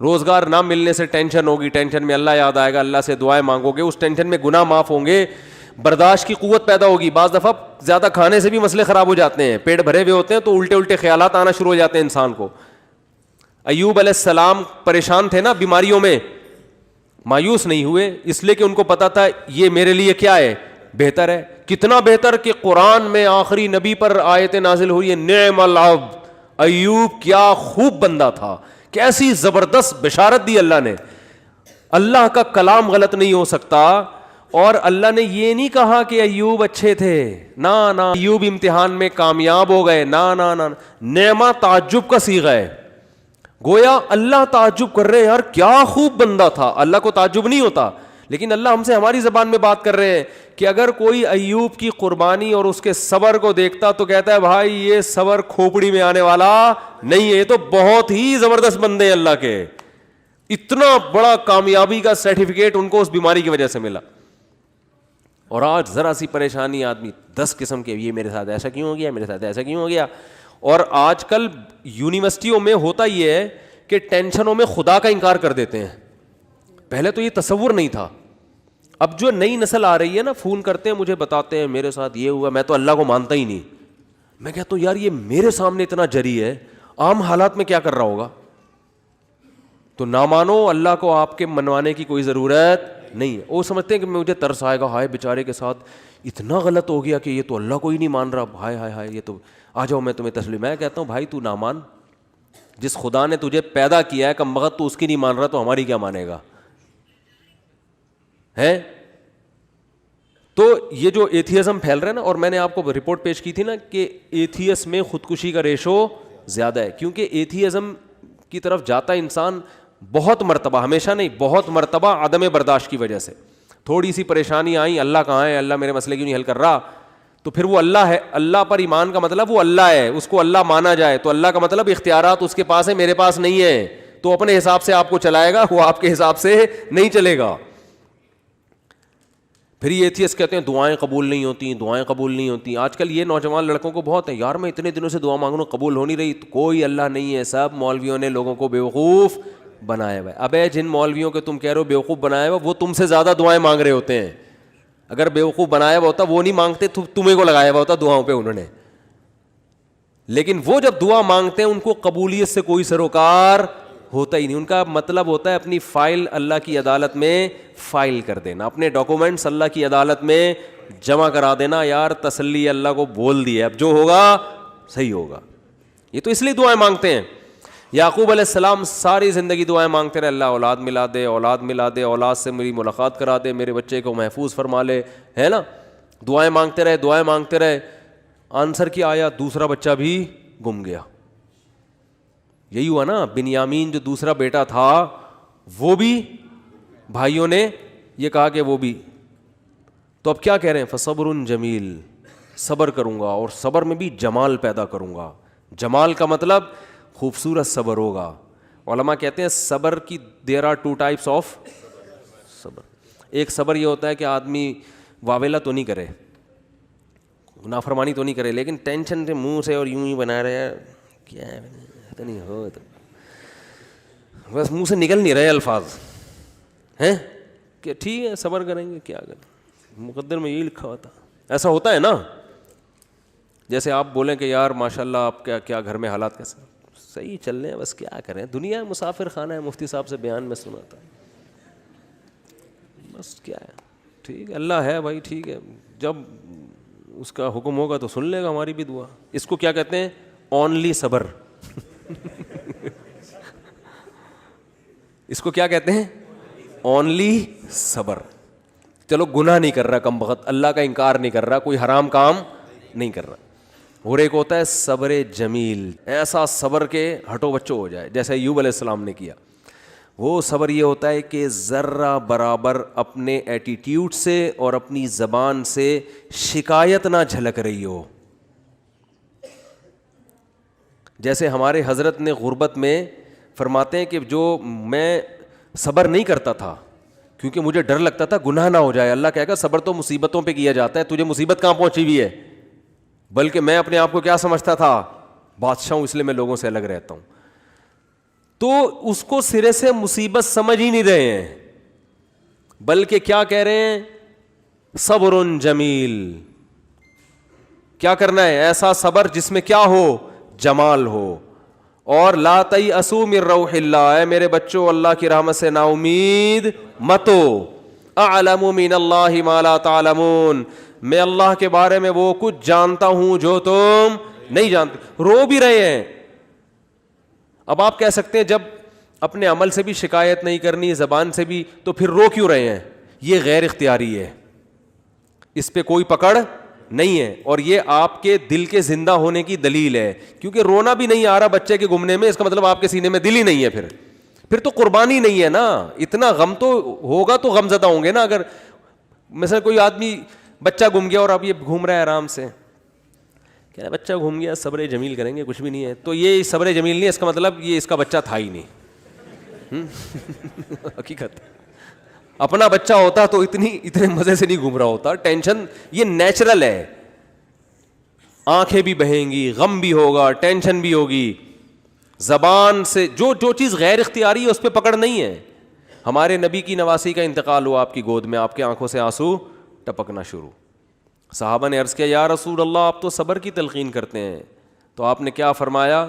روزگار نہ ملنے سے ٹینشن ہوگی, ٹینشن میں اللہ یاد آئے گا, اللہ سے دعائیں مانگو گے, اس ٹینشن میں گناہ معاف ہوں گے, برداشت کی قوت پیدا ہوگی. بعض دفعہ زیادہ کھانے سے بھی مسئلے خراب ہو جاتے ہیں, پیٹ بھرے ہوئے ہوتے ہیں تو الٹے الٹے خیالات آنا شروع ہو جاتے ہیں انسان کو. ایوب علیہ السلام پریشان تھے نا بیماریوں میں, مایوس نہیں ہوئے, اس لیے کہ ان کو پتا تھا یہ میرے لیے کیا ہے, بہتر ہے. کتنا بہتر کہ قرآن میں آخری نبی پر آیتیں نازل ہوئی ہیں, نعم العبد, ایوب کیا خوب بندہ تھا, کیسی زبردست بشارت دی اللہ نے. اللہ کا کلام غلط نہیں ہو سکتا, اور اللہ نے یہ نہیں کہا کہ ایوب اچھے تھے، نا ایوب امتحان میں کامیاب ہو گئے، نا نعمہ تعجب کا صیغہ ہے، گویا اللہ تعجب کر رہے ہیں، یار کیا خوب بندہ تھا. اللہ کو تعجب نہیں ہوتا، لیکن اللہ ہم سے ہماری زبان میں بات کر رہے ہیں کہ اگر کوئی ایوب کی قربانی اور اس کے صبر کو دیکھتا تو کہتا ہے بھائی یہ صبر کھوپڑی میں آنے والا نہیں ہے، یہ تو بہت ہی زبردست بندے ہیں اللہ کے. اتنا بڑا کامیابی کا سرٹیفکیٹ ان کو اس بیماری کی وجہ سے ملا. اور آج ذرا سی پریشانی آدمی 10 قسم کے، یہ میرے ساتھ ایسا کیوں ہو گیا، میرے ساتھ ایسا کیوں ہو گیا. اور آج کل یونیورسٹیوں میں ہوتا یہ ہے کہ ٹینشنوں میں خدا کا انکار کر دیتے ہیں. پہلے تو یہ تصور نہیں تھا. اب جو نئی نسل آ رہی ہے نا، فون کرتے ہیں مجھے، بتاتے ہیں میرے ساتھ یہ ہوا، میں تو اللہ کو مانتا ہی نہیں. میں کہتا ہوں یار یہ میرے سامنے اتنا جری ہے، عام حالات میں کیا کر رہا ہوگا. تو نہ مانو، اللہ کو آپ کے منوانے کی کوئی ضرورت نہیں ہے. وہ سمجھتے ہیں کہ مجھے ترس آئے گا، ہائے بیچارے کے ساتھ اتنا غلط ہو گیا کہ یہ تو اللہ کو ہی نہیں مان رہا، ہائے ہائے ہائے یہ تو، آ جاؤ میں تمہیں تسلیم. میں کہتا ہوں بھائی تو نہ مان، جس خدا نے تجھے پیدا کیا ہے کم وقت تو اس کی نہیں مان رہا تو ہماری کیا مانے گا ہے. تو یہ جو ایتھیزم پھیل رہا ہے نا، اور میں نے آپ کو رپورٹ پیش کی تھی نا کہ ایتھیس میں خودکشی کا ریشو زیادہ ہے، کیونکہ ایتھیزم کی طرف جاتا انسان بہت مرتبہ، ہمیشہ نہیں، بہت مرتبہ عدم برداشت کی وجہ سے. تھوڑی سی پریشانی آئی، اللہ کہاں ہے، اللہ میرے مسئلے کیوں نہیں حل کر رہا، تو پھر وہ اللہ ہے. اللہ پر ایمان کا مطلب وہ اللہ ہے، اس کو اللہ مانا جائے. تو اللہ کا مطلب اختیارات اس کے پاس ہے، میرے پاس نہیں ہے. تو اپنے حساب سے آپ کو چلائے گا، وہ آپ کے حساب سے نہیں چلے گا. پھر یہ ایتھیسٹ کہتے ہیں دعائیں قبول نہیں ہوتی، دعائیں قبول نہیں ہوتی. آج کل یہ نوجوان لڑکوں کو بہت ہے، یار میں اتنے دنوں سے دعا مانگ رہا ہوں قبول ہو نہیں رہی. کوئی اللہ نہیں ہے، سب مولویوں نے لوگوں کو بیوقوف بنایا ہوا ہے. ابے جن مولویوں کے تم کہہ رہے ہو بیوقوف بنایا ہوا، وہ تم سے زیادہ دعائیں مانگ رہے ہوتے ہیں. اگر بیوقوف بنایا ہوا ہوتا وہ نہیں مانگتے، تمہیں کو لگایا ہوا ہوتا دعاؤں پہ انہوں نے. لیکن وہ جب دعا مانگتے ہیں ان کو قبولیت سے کوئی سروکار ہوتا ہی نہیں. ان کا مطلب ہوتا ہے اپنی فائل اللہ کی عدالت میں فائل کر دینا، اپنے ڈاکومنٹس اللہ کی عدالت میں جمع کرا دینا. یار تسلی اللہ کو بول دی ہے، اب جو ہوگا صحیح ہوگا. یہ تو اس لیے دعائیں مانگتے ہیں. یعقوب علیہ السلام ساری زندگی دعائیں مانگتے رہے، اللہ اولاد ملا دے، اولاد ملا دے، اولاد سے میری ملاقات کرا دے، میرے بچے کو محفوظ فرما لے، ہے نا. دعائیں مانگتے رہے، دعائیں مانگتے رہے. آنسر کیا آیا؟ دوسرا بچہ بھی گم گیا. یہی ہوا نا، بنیامین جو دوسرا بیٹا تھا وہ بھی بھائیوں نے یہ کہا کہ وہ بھی. تو اب کیا کہہ رہے ہیں؟ فصبر جمیل، صبر کروں گا اور صبر میں بھی جمال پیدا کروں گا. جمال کا مطلب خوبصورت صبر ہوگا. علماء کہتے ہیں صبر کی دیر آر 2 types آف صبر. ایک صبر یہ ہوتا ہے کہ آدمی واویلا تو نہیں کرے، نافرمانی تو نہیں کرے، لیکن ٹینشن سے منہ سے اور یوں ہی بنا رہے ہیں، کیا ہے نہیں ہو تو بس منہ سے نکل نہیں رہے الفاظ ہیں کہ ٹھیک ہے صبر کریں گے، کیا کریں، مقدر میں یہی لکھا ہوتا. ایسا ہوتا ہے نا. جیسے آپ بولیں کہ یار ماشاء اللہ آپ کیا گھر میں حالات کیسے، صحیح چل رہے ہیں، بس کیا کریں، دنیا مسافر خانہ ہے، مفتی صاحب سے بیان میں سنا تھا، بس کیا ہے، ٹھیک ہے اللہ ہے بھائی، ٹھیک ہے، جب اس کا حکم ہوگا تو سن لے گا ہماری بھی دعا. اس کو کیا کہتے ہیں؟ اونلی صبر. اس کو کیا کہتے ہیں؟ اونلی صبر. چلو گناہ نہیں کر رہا کم بخت، اللہ کا انکار نہیں کر رہا، کوئی حرام کام نہیں کر رہا. اور ایک ہوتا ہے صبر جمیل، ایسا صبر کے ہٹو بچو ہو جائے جیسے ایوب علیہ السلام نے کیا. وہ صبر یہ ہوتا ہے کہ ذرہ برابر اپنے ایٹیٹیوڈ سے اور اپنی زبان سے شکایت نہ جھلک رہی ہو. جیسے ہمارے حضرت نے غربت میں فرماتے ہیں کہ جو میں صبر نہیں کرتا تھا کیونکہ مجھے ڈر لگتا تھا گناہ نہ ہو جائے. اللہ کہے گا صبر تو مصیبتوں پہ کیا جاتا ہے، تجھے مصیبت کہاں پہنچی ہوئی ہے؟ بلکہ میں اپنے آپ کو کیا سمجھتا تھا؟ بادشاہ ہوں، اس لیے میں لوگوں سے الگ رہتا ہوں. تو اس کو سرے سے مصیبت سمجھ ہی نہیں رہے ہیں، بلکہ کیا کہہ رہے ہیں؟ صبر جمیل. کیا کرنا ہے؟ ایسا صبر جس میں کیا ہو؟ جمال ہو. اور لا تیأسوا من روح اللہ، اے میرے بچوں اللہ کی رحمت سے نا امید مت ہو. اعلم من اللہ ما لا تعلمون، میں اللہ کے بارے میں وہ کچھ جانتا ہوں جو تم نہیں جانتے. رو بھی رہے ہیں. اب آپ کہہ سکتے ہیں جب اپنے عمل سے بھی شکایت نہیں کرنی، زبان سے بھی، تو پھر رو کیوں رہے ہیں؟ یہ غیر اختیاری ہے. اس پہ کوئی پکڑ نہیں ہے, اور یہ آپ کے دل کے زندہ ہونے کی دلیل ہے, کیونکہ رونا بھی نہیں آ رہا بچے کے گمنے میں, اس کا مطلب آپ کے سینے میں دل ہی نہیں ہے, پھر تو قربانی نہیں ہے نا. اتنا غم تو ہوگا تو غم زدہ ہوں گے نا. اگر مثلا کوئی آدمی بچہ گم گیا اور اب یہ گھوم رہا ہے آرام سے, کیا بچہ گھوم گیا صبر جمیل کریں گے, کچھ بھی نہیں ہے, تو یہ صبر جمیل نہیں ہے, اس کا مطلب یہ اس کا بچہ تھا ہی نہیں. حقیقت اپنا بچہ ہوتا تو اتنے مزے سے نہیں گھوم رہا ہوتا. ٹینشن یہ نیچرل ہے, آنکھیں بھی بہیں گی, غم بھی ہوگا, ٹینشن بھی ہوگی. زبان سے جو چیز غیر اختیاری ہے اس پہ پکڑ نہیں ہے. ہمارے نبی کی نواسی کا انتقال ہوا آپ کی گود میں, آپ کے آنکھوں سے آنسو ٹپکنا شروع. صحابہ نے عرض کیا یا رسول اللہ آپ تو صبر کی تلقین کرتے ہیں, تو آپ نے کیا فرمایا,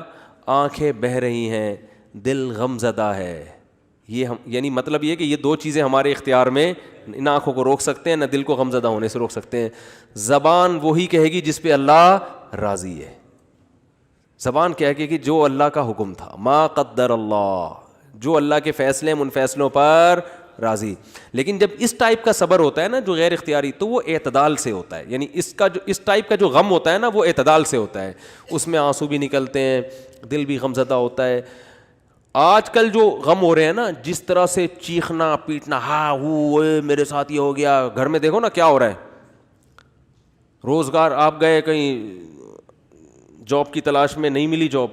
آنکھیں بہہ رہی ہیں, دل غم زدہ ہے. یہ یعنی مطلب یہ کہ یہ دو چیزیں ہمارے اختیار میں, نہ آنکھوں کو روک سکتے ہیں نہ دل کو غم زدہ ہونے سے روک سکتے ہیں. زبان وہی کہے گی جس پہ اللہ راضی ہے. زبان کہے گی کہ جو اللہ کا حکم تھا, ما قدر اللہ, جو اللہ کے فیصلے ہیں ان فیصلوں پر راضی. لیکن جب اس ٹائپ کا صبر ہوتا ہے نا جو غیر اختیاری, تو وہ اعتدال سے ہوتا ہے. یعنی اس ٹائپ کا جو غم ہوتا ہے نا وہ اعتدال سے ہوتا ہے, اس میں آنسو بھی نکلتے ہیں, دل بھی غم زدہ ہوتا ہے. آج کل جو غم ہو رہے ہیں نا, جس طرح سے چیخنا پیٹنا, ہاں وہ میرے ساتھ یہ ہو گیا, گھر میں دیکھو نا کیا ہو رہا ہے. روزگار آپ گئے کہیں جاب کی تلاش میں, نہیں ملی جاب,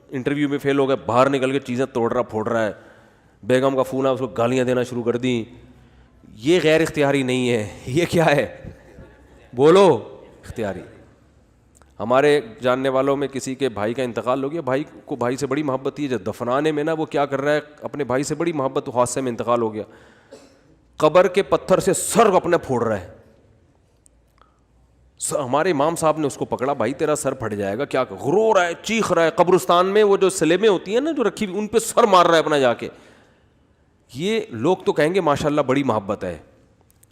انٹرویو میں فیل ہو گئے, باہر نکل کے چیزیں توڑ رہا پھوڑ رہا ہے, بیگم کا فون آیا اس کو گالیاں دینا شروع کر دیں. یہ غیر اختیاری نہیں ہے, یہ کیا ہے, بولو اختیاری. ہمارے جاننے والوں میں کسی کے بھائی کا انتقال ہو گیا, بھائی کو بھائی سے بڑی محبت تھی, جب دفنانے میں نا وہ کیا کر رہا ہے, اپنے بھائی سے بڑی محبت, حادثے میں انتقال ہو گیا, قبر کے پتھر سے سر اپنے پھوڑ رہا ہے. ہمارے امام صاحب نے اس کو پکڑا, بھائی تیرا سر پھٹ جائے گا, کیا رو رہا ہے, چیخ رہا ہے. قبرستان میں وہ جو سلیبیں ہوتی ہیں نا جو رکھی ہوئی, ان پہ سر مار رہا ہے اپنا جا کے. یہ لوگ تو کہیں گے ماشاءاللہ بڑی محبت ہے,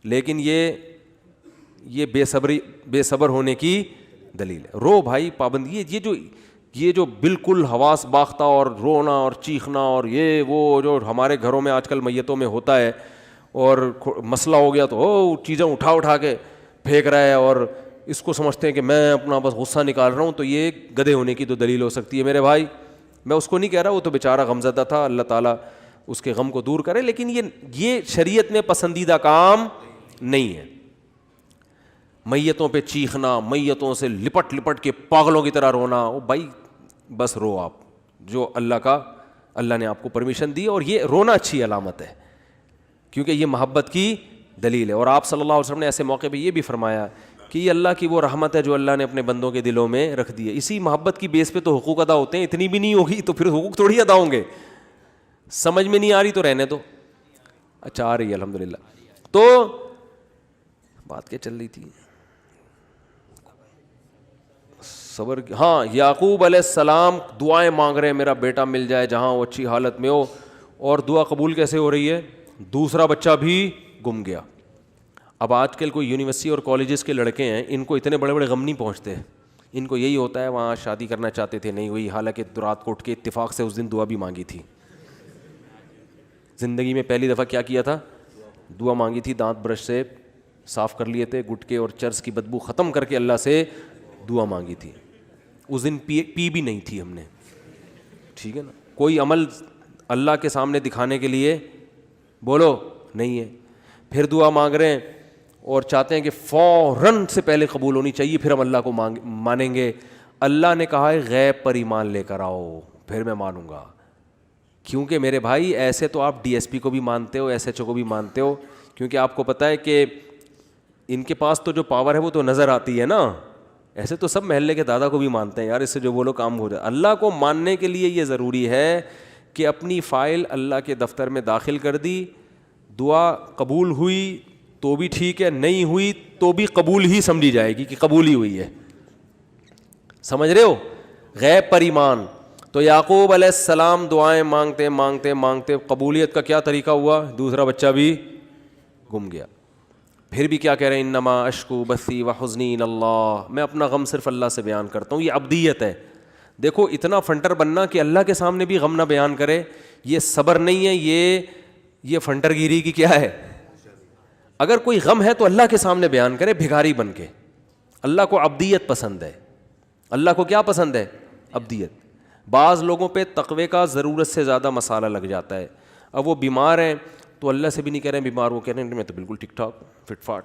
لیکن یہ بے صبر ہونے کی دلیل ہے. رو بھائی پابندی, یہ جو بالکل حواس باختہ اور رونا اور چیخنا اور یہ وہ جو ہمارے گھروں میں آج کل میتوں میں ہوتا ہے, اور مسئلہ ہو گیا تو چیزیں اٹھا کے پھینک رہا ہے, اور اس کو سمجھتے ہیں کہ میں اپنا بس غصہ نکال رہا ہوں, تو یہ گدھے ہونے کی تو دلیل ہو سکتی ہے. میرے بھائی میں اس کو نہیں کہہ رہا, وہ تو بیچارہ غمزدہ تھا, اللہ تعالیٰ اس کے غم کو دور کرے, لیکن یہ شریعت میں پسندیدہ کام نہیں ہے. میتوں پہ چیخنا, میتوں سے لپٹ کے پاگلوں کی طرح رونا, او بھائی بس رو آپ, جو اللہ نے آپ کو پرمیشن دی, اور یہ رونا اچھی علامت ہے کیونکہ یہ محبت کی دلیل ہے. اور آپ صلی اللہ علیہ وسلم نے ایسے موقع پہ یہ بھی فرمایا کہ یہ اللہ کی وہ رحمت ہے جو اللہ نے اپنے بندوں کے دلوں میں رکھ دی ہے. اسی محبت کی بیس پہ تو حقوق ادا ہوتے ہیں, اتنی بھی نہیں ہوگی تو پھر حقوق تھوڑی ادا ہوں گے. سمجھ میں نہیں آ رہی تو رہنے دو. اچھا آ رہی ہے الحمدللہ. تو بات کیا چل رہی تھی, صبر. ہاں, یعقوب علیہ السلام دعائیں مانگ رہے ہیں میرا بیٹا مل جائے جہاں وہ اچھی حالت میں ہو, اور دعا قبول کیسے ہو رہی ہے, دوسرا بچہ بھی گم گیا. اب آج کل کوئی یونیورسٹی اور کالجز کے لڑکے ہیں, ان کو اتنے بڑے غم نہیں پہنچتے, ان کو یہی ہوتا ہے وہاں شادی کرنا چاہتے تھے نہیں ہوئی, حالانکہ رات کو اٹھ کے اتفاق سے اس دن دعا بھی مانگی تھی, زندگی میں پہلی دفعہ کیا کیا تھا, دعا مانگی تھی, دانت برش سے صاف کر لیے تھے, گٹکے اور چرس کی بدبو ختم کر کے اللہ سے دعا مانگی تھی. اس دن پی بھی نہیں تھی ہم نے, ٹھیک ہے نا. کوئی عمل اللہ کے سامنے دکھانے کے لیے بولو نہیں ہے. پھر دعا مانگ رہے ہیں اور چاہتے ہیں کہ فوراً سے پہلے قبول ہونی چاہیے, پھر ہم اللہ کو مانیں گے. اللہ نے کہا ہے غیب پر ایمان لے کر آؤ پھر میں مانوں گا. کیونکہ میرے بھائی ایسے تو آپ ڈی ایس پی کو بھی مانتے ہو, ایس ایچ او کو بھی مانتے ہو, کیونکہ آپ کو پتہ ہے کہ ان کے پاس تو جو پاور ہے وہ تو نظر آتی ہے نا. ایسے تو سب محلے کے دادا کو بھی مانتے ہیں, یار اس سے جو بولو کام ہو جائے. اللہ کو ماننے کے لیے یہ ضروری ہے کہ اپنی فائل اللہ کے دفتر میں داخل کر دی, دعا قبول ہوئی تو بھی ٹھیک ہے, نہیں ہوئی تو بھی قبول ہی سمجھی جائے گی کہ قبول ہی ہوئی ہے. سمجھ رہے ہو, غیب پر ایمان. تو یعقوب علیہ السلام دعائیں مانگتے قبولیت کا کیا طریقہ ہوا, دوسرا بچہ بھی گم گیا. پھر بھی کیا کہہ رہے ہیں, انما اشکو بثی وحزنی الی اللہ, میں اپنا غم صرف اللہ سے بیان کرتا ہوں. یہ عبدیت ہے. دیکھو اتنا فنٹر بننا کہ اللہ کے سامنے بھی غم نہ بیان کرے, یہ صبر نہیں ہے, یہ فنٹر گیری کی کیا ہے, اگر کوئی غم ہے تو اللہ کے سامنے بیان کرے بھکاری بن کے. اللہ کو عبدیت پسند ہے. اللہ کو کیا پسند ہے؟ عبدیت. بعض لوگوں پہ تقوی کا ضرورت سے زیادہ مسالہ لگ جاتا ہے. اب وہ بیمار ہیں تو اللہ سے بھی نہیں کہہ رہے ہیں بیمار, وہ کہہ رہے ہیں میں تو بالکل ٹھیک ٹھاک فٹ فاٹ.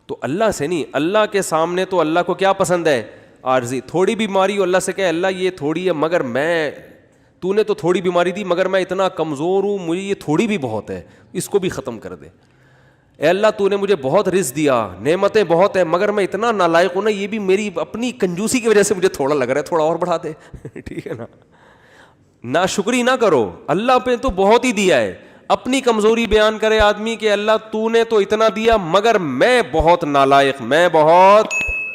تو اللہ سے نہیں, اللہ کے سامنے تو اللہ کو کیا پسند ہے؟ عارضی. تھوڑی بیماری ہو اللہ سے کہے اللہ یہ تھوڑی ہے مگر تو نے تو تھوڑی بیماری دی مگر میں اتنا کمزور ہوں, مجھے یہ تھوڑی بھی بہت ہے, اس کو بھی ختم کر دے. اے اللہ تو نے مجھے بہت رزق دیا, نعمتیں بہت ہیں مگر میں اتنا نالائق ہوں نا, یہ بھی میری اپنی کنجوسی کی وجہ سے مجھے تھوڑا لگ رہا ہے, تھوڑا اور بڑھا دے. ٹھیک ہے نا, ناشکری نہ کرو, اللہ پہ تو بہت ہی دیا ہے. اپنی کمزوری بیان کرے آدمی کہ اللہ تو نے تو اتنا دیا مگر میں بہت نالائق, میں بہت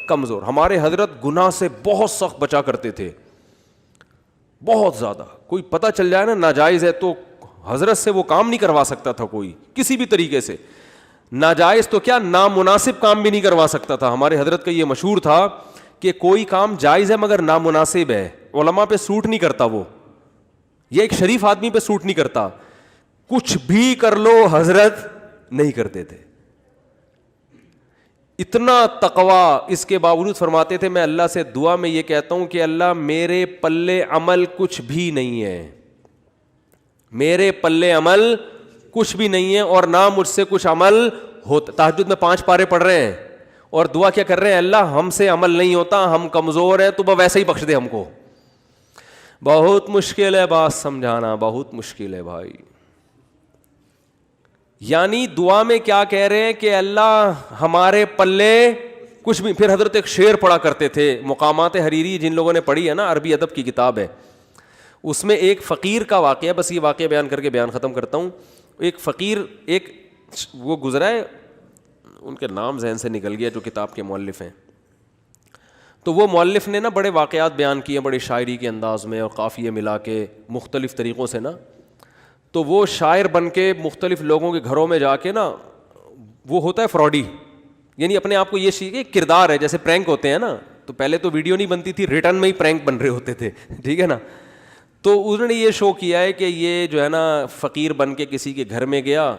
کمزور. ہمارے حضرت گناہ سے بہت سخت بچا کرتے تھے, بہت زیادہ. کوئی پتہ چل جائے نا ناجائز ہے تو حضرت سے وہ کام نہیں کروا سکتا تھا کوئی کسی بھی طریقے سے. ناجائز تو کیا نامناسب کام بھی نہیں کروا سکتا تھا. ہمارے حضرت کا یہ مشہور تھا کہ کوئی کام جائز ہے مگر نامناسب ہے, علماء پہ سوٹ نہیں کرتا, وہ یہ ایک شریف آدمی پہ سوٹ نہیں کرتا. کچھ بھی کر لو حضرت نہیں کرتے تھے. اتنا تقویٰ, اس کے باوجود فرماتے تھے میں اللہ سے دعا میں یہ کہتا ہوں کہ اللہ میرے پلے عمل کچھ بھی نہیں ہے, میرے پلے عمل کچھ بھی نہیں ہے اور نہ مجھ سے کچھ عمل ہوتا. تہجد میں 5 پارے پڑھ رہے ہیں اور دعا کیا کر رہے ہیں, اللہ ہم سے عمل نہیں ہوتا, ہم کمزور ہیں, تو ویسے ہی بخش دے ہم کو. بہت مشکل ہے بات سمجھانا, بہت مشکل ہے بھائی. یعنی دعا میں کیا کہہ رہے ہیں کہ اللہ ہمارے پلے کچھ بھی. پھر حضرت ایک شعر پڑھا کرتے تھے, مقامات حریری جن لوگوں نے پڑھی ہے نا, عربی ادب کی کتاب ہے, اس میں ایک فقیر کا واقعہ, بس یہ واقعہ بیان کر کے بیان ختم کرتا ہوں. ایک فقیر, ایک وہ گزرا ہے, ان کے نام ذہن سے نکل گیا جو کتاب کے مؤلف ہیں. تو وہ مؤلف نے نا بڑے واقعات بیان کیے بڑے شاعری کے انداز میں اور قافیے ملا کے مختلف طریقوں سے نا. تو وہ شاعر بن کے مختلف لوگوں کے گھروں میں جا کے نا, وہ ہوتا ہے فراڈی, یعنی اپنے آپ کو یہ کہ کردار ہے, جیسے پرینک ہوتے ہیں نا, تو پہلے تو ویڈیو نہیں بنتی تھی, ریٹرن میں ہی پرینک بن رہے ہوتے تھے. ٹھیک ہے نا. تو انہوں نے یہ شو کیا ہے کہ یہ جو ہے نا فقیر بن کے کسی کے گھر میں گیا,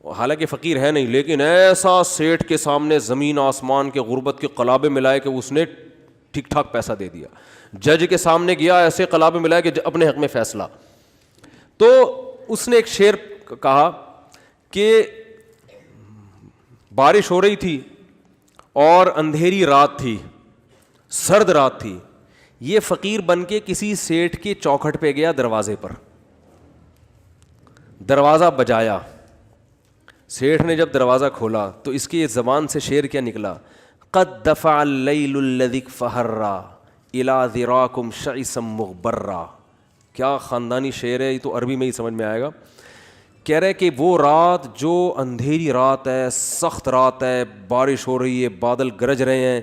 حالانکہ فقیر ہے نہیں, لیکن ایسا سیٹھ کے سامنے زمین آسمان کے غربت کے قلابے ملائے کہ اس نے ٹھیک ٹھاک پیسہ دے دیا. جج کے سامنے گیا, ایسے قلابے ملائے کہ اپنے حق میں فیصلہ. تو اس نے ایک شعر کہا کہ بارش ہو رہی تھی اور اندھیری رات تھی, سرد رات تھی. یہ فقیر بن کے کسی سیٹھ کے چوکھٹ پہ گیا, دروازے پر دروازہ بجایا. سیٹھ نے جب دروازہ کھولا تو اس کی زبان سے شعر کیا نکلا, قد دفع اللیل الذی فہرا الی ذراکم شعثا مغبرا. کیا خاندانی شعر ہے, یہ تو عربی میں ہی سمجھ میں آئے گا. کہہ رہے کہ وہ رات جو اندھیری رات ہے, سخت رات ہے, بارش ہو رہی ہے, بادل گرج رہے ہیں,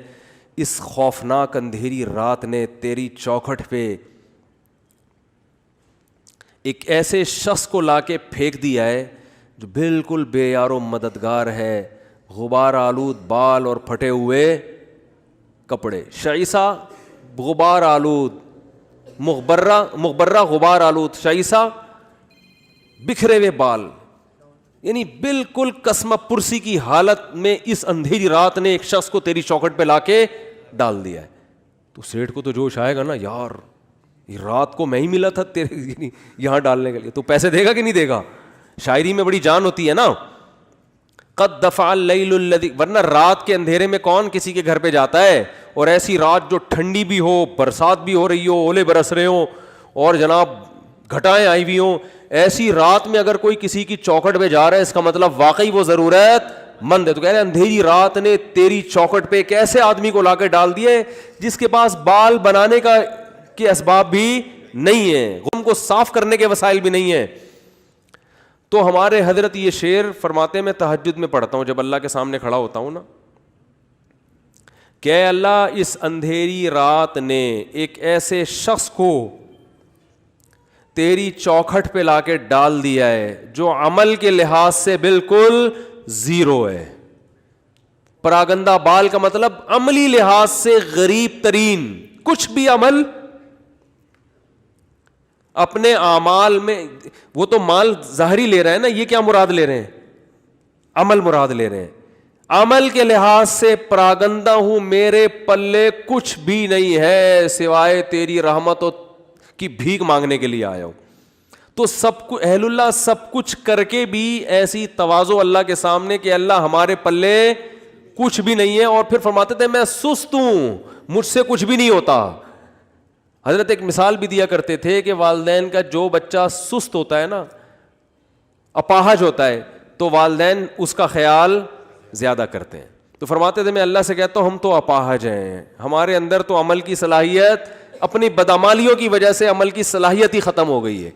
اس خوفناک اندھیری رات نے تیری چوکھٹ پہ ایک ایسے شخص کو لا کے پھینک دیا ہے جو بالکل بے یار و مددگار ہے, غبار آلود بال اور پھٹے ہوئے کپڑے. شعیسہ غبار آلود, مغبرہ غبار آلود, شعیسہ بکھرے ہوئے بال, یعنی بالکل قسمہ پرسی کی حالت میں اس اندھیری رات نے ایک شخص کو تیری چوکھٹ پہ لا کے ڈال دیا ہے. تو سیٹھ کو تو جوش آئے گا نا, یار یہ رات کو میں ہی ملا تھا تیرے یہاں ڈالنے کے لیے, تو پیسے دے گا کہ نہیں دے گا. شاعری میں بڑی جان ہوتی ہے نا. قد دفع اللیل الذی, ورنہ رات کے اندھیرے میں کون کسی کے گھر پہ جاتا ہے, اور ایسی رات جو ٹھنڈی بھی ہو, برسات بھی ہو رہی ہو, اولے برس رہے ہوں اور جناب گھٹائیں آئی ہوئی ہوں, ایسی رات میں اگر کوئی کسی کی چوکھٹ پہ جا رہا ہے اس کا مطلب واقعی وہ ضرورت مند ہے. تو کہہ رہے اندھیری رات نے تیری چوکھٹ پہ ایک ایسے آدمی کو لا کے ڈال دیے جس کے پاس بال بنانے کا کے اسباب بھی نہیں ہیں, غم کو صاف کرنے کے وسائل بھی نہیں ہیں. تو ہمارے حضرت یہ شعر فرماتے ہیں, میں تہجد میں پڑھتا ہوں جب اللہ کے سامنے کھڑا ہوتا ہوں نا, کہ اے اللہ اس اندھیری رات نے ایک ایسے شخص کو تیری چوکھٹ پہ لا کے ڈال دیا ہے جو عمل کے لحاظ سے بالکل زیرو ہے. پراگندہ بال کا مطلب عملی لحاظ سے غریب ترین, کچھ بھی عمل اپنے اعمال میں, وہ تو مال ظاہری لے رہے ہیں نا, یہ کیا مراد لے رہے ہیں, عمل مراد لے رہے ہیں. عمل کے لحاظ سے پراگندہ ہوں, میرے پلے کچھ بھی نہیں ہے سوائے تیری رحمت کی بھیک مانگنے کے لیے آیا ہوں. تو سب کچھ اہل اللہ سب کچھ کر کے بھی ایسی تواضع اللہ کے سامنے کہ اللہ ہمارے پلے کچھ بھی نہیں ہے, اور پھر فرماتے تھے میں سست ہوں, مجھ سے کچھ بھی نہیں ہوتا. حضرت ایک مثال بھی دیا کرتے تھے کہ والدین کا جو بچہ سست ہوتا ہے نا, اپاہج ہوتا ہے, تو والدین اس کا خیال زیادہ کرتے ہیں. تو فرماتے تھے میں اللہ سے کہتا ہوں ہم تو اپاہج ہیں, ہمارے اندر تو عمل کی صلاحیت, اپنی بدعمالیوں کی وجہ سے عمل کی صلاحیت ہی ختم ہو گئی ہے,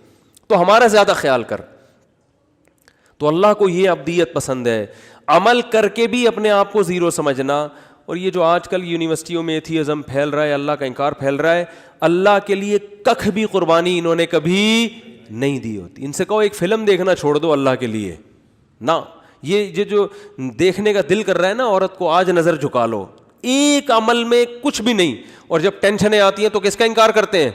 تو ہمارا زیادہ خیال کر. تو اللہ کو یہ عبدیت پسند ہے, عمل کر کے بھی اپنے آپ کو زیرو سمجھنا. اور یہ جو آج کل یونیورسٹیوں میں ایتھیزم پھیل رہا ہے, اللہ کا انکار پھیل رہا ہے, اللہ کے لیے ککھ بھی قربانی انہوں نے کبھی نہیں دی ہوتی. ان سے کہو ایک فلم دیکھنا چھوڑ دو اللہ کے لیے نا, یہ جو دیکھنے کا دل کر رہا ہے نا عورت کو, آج نظر جھکا لو, ایک عمل میں کچھ بھی نہیں. اور جب ٹینشنیں آتی ہیں تو کس کا انکار کرتے ہیں؟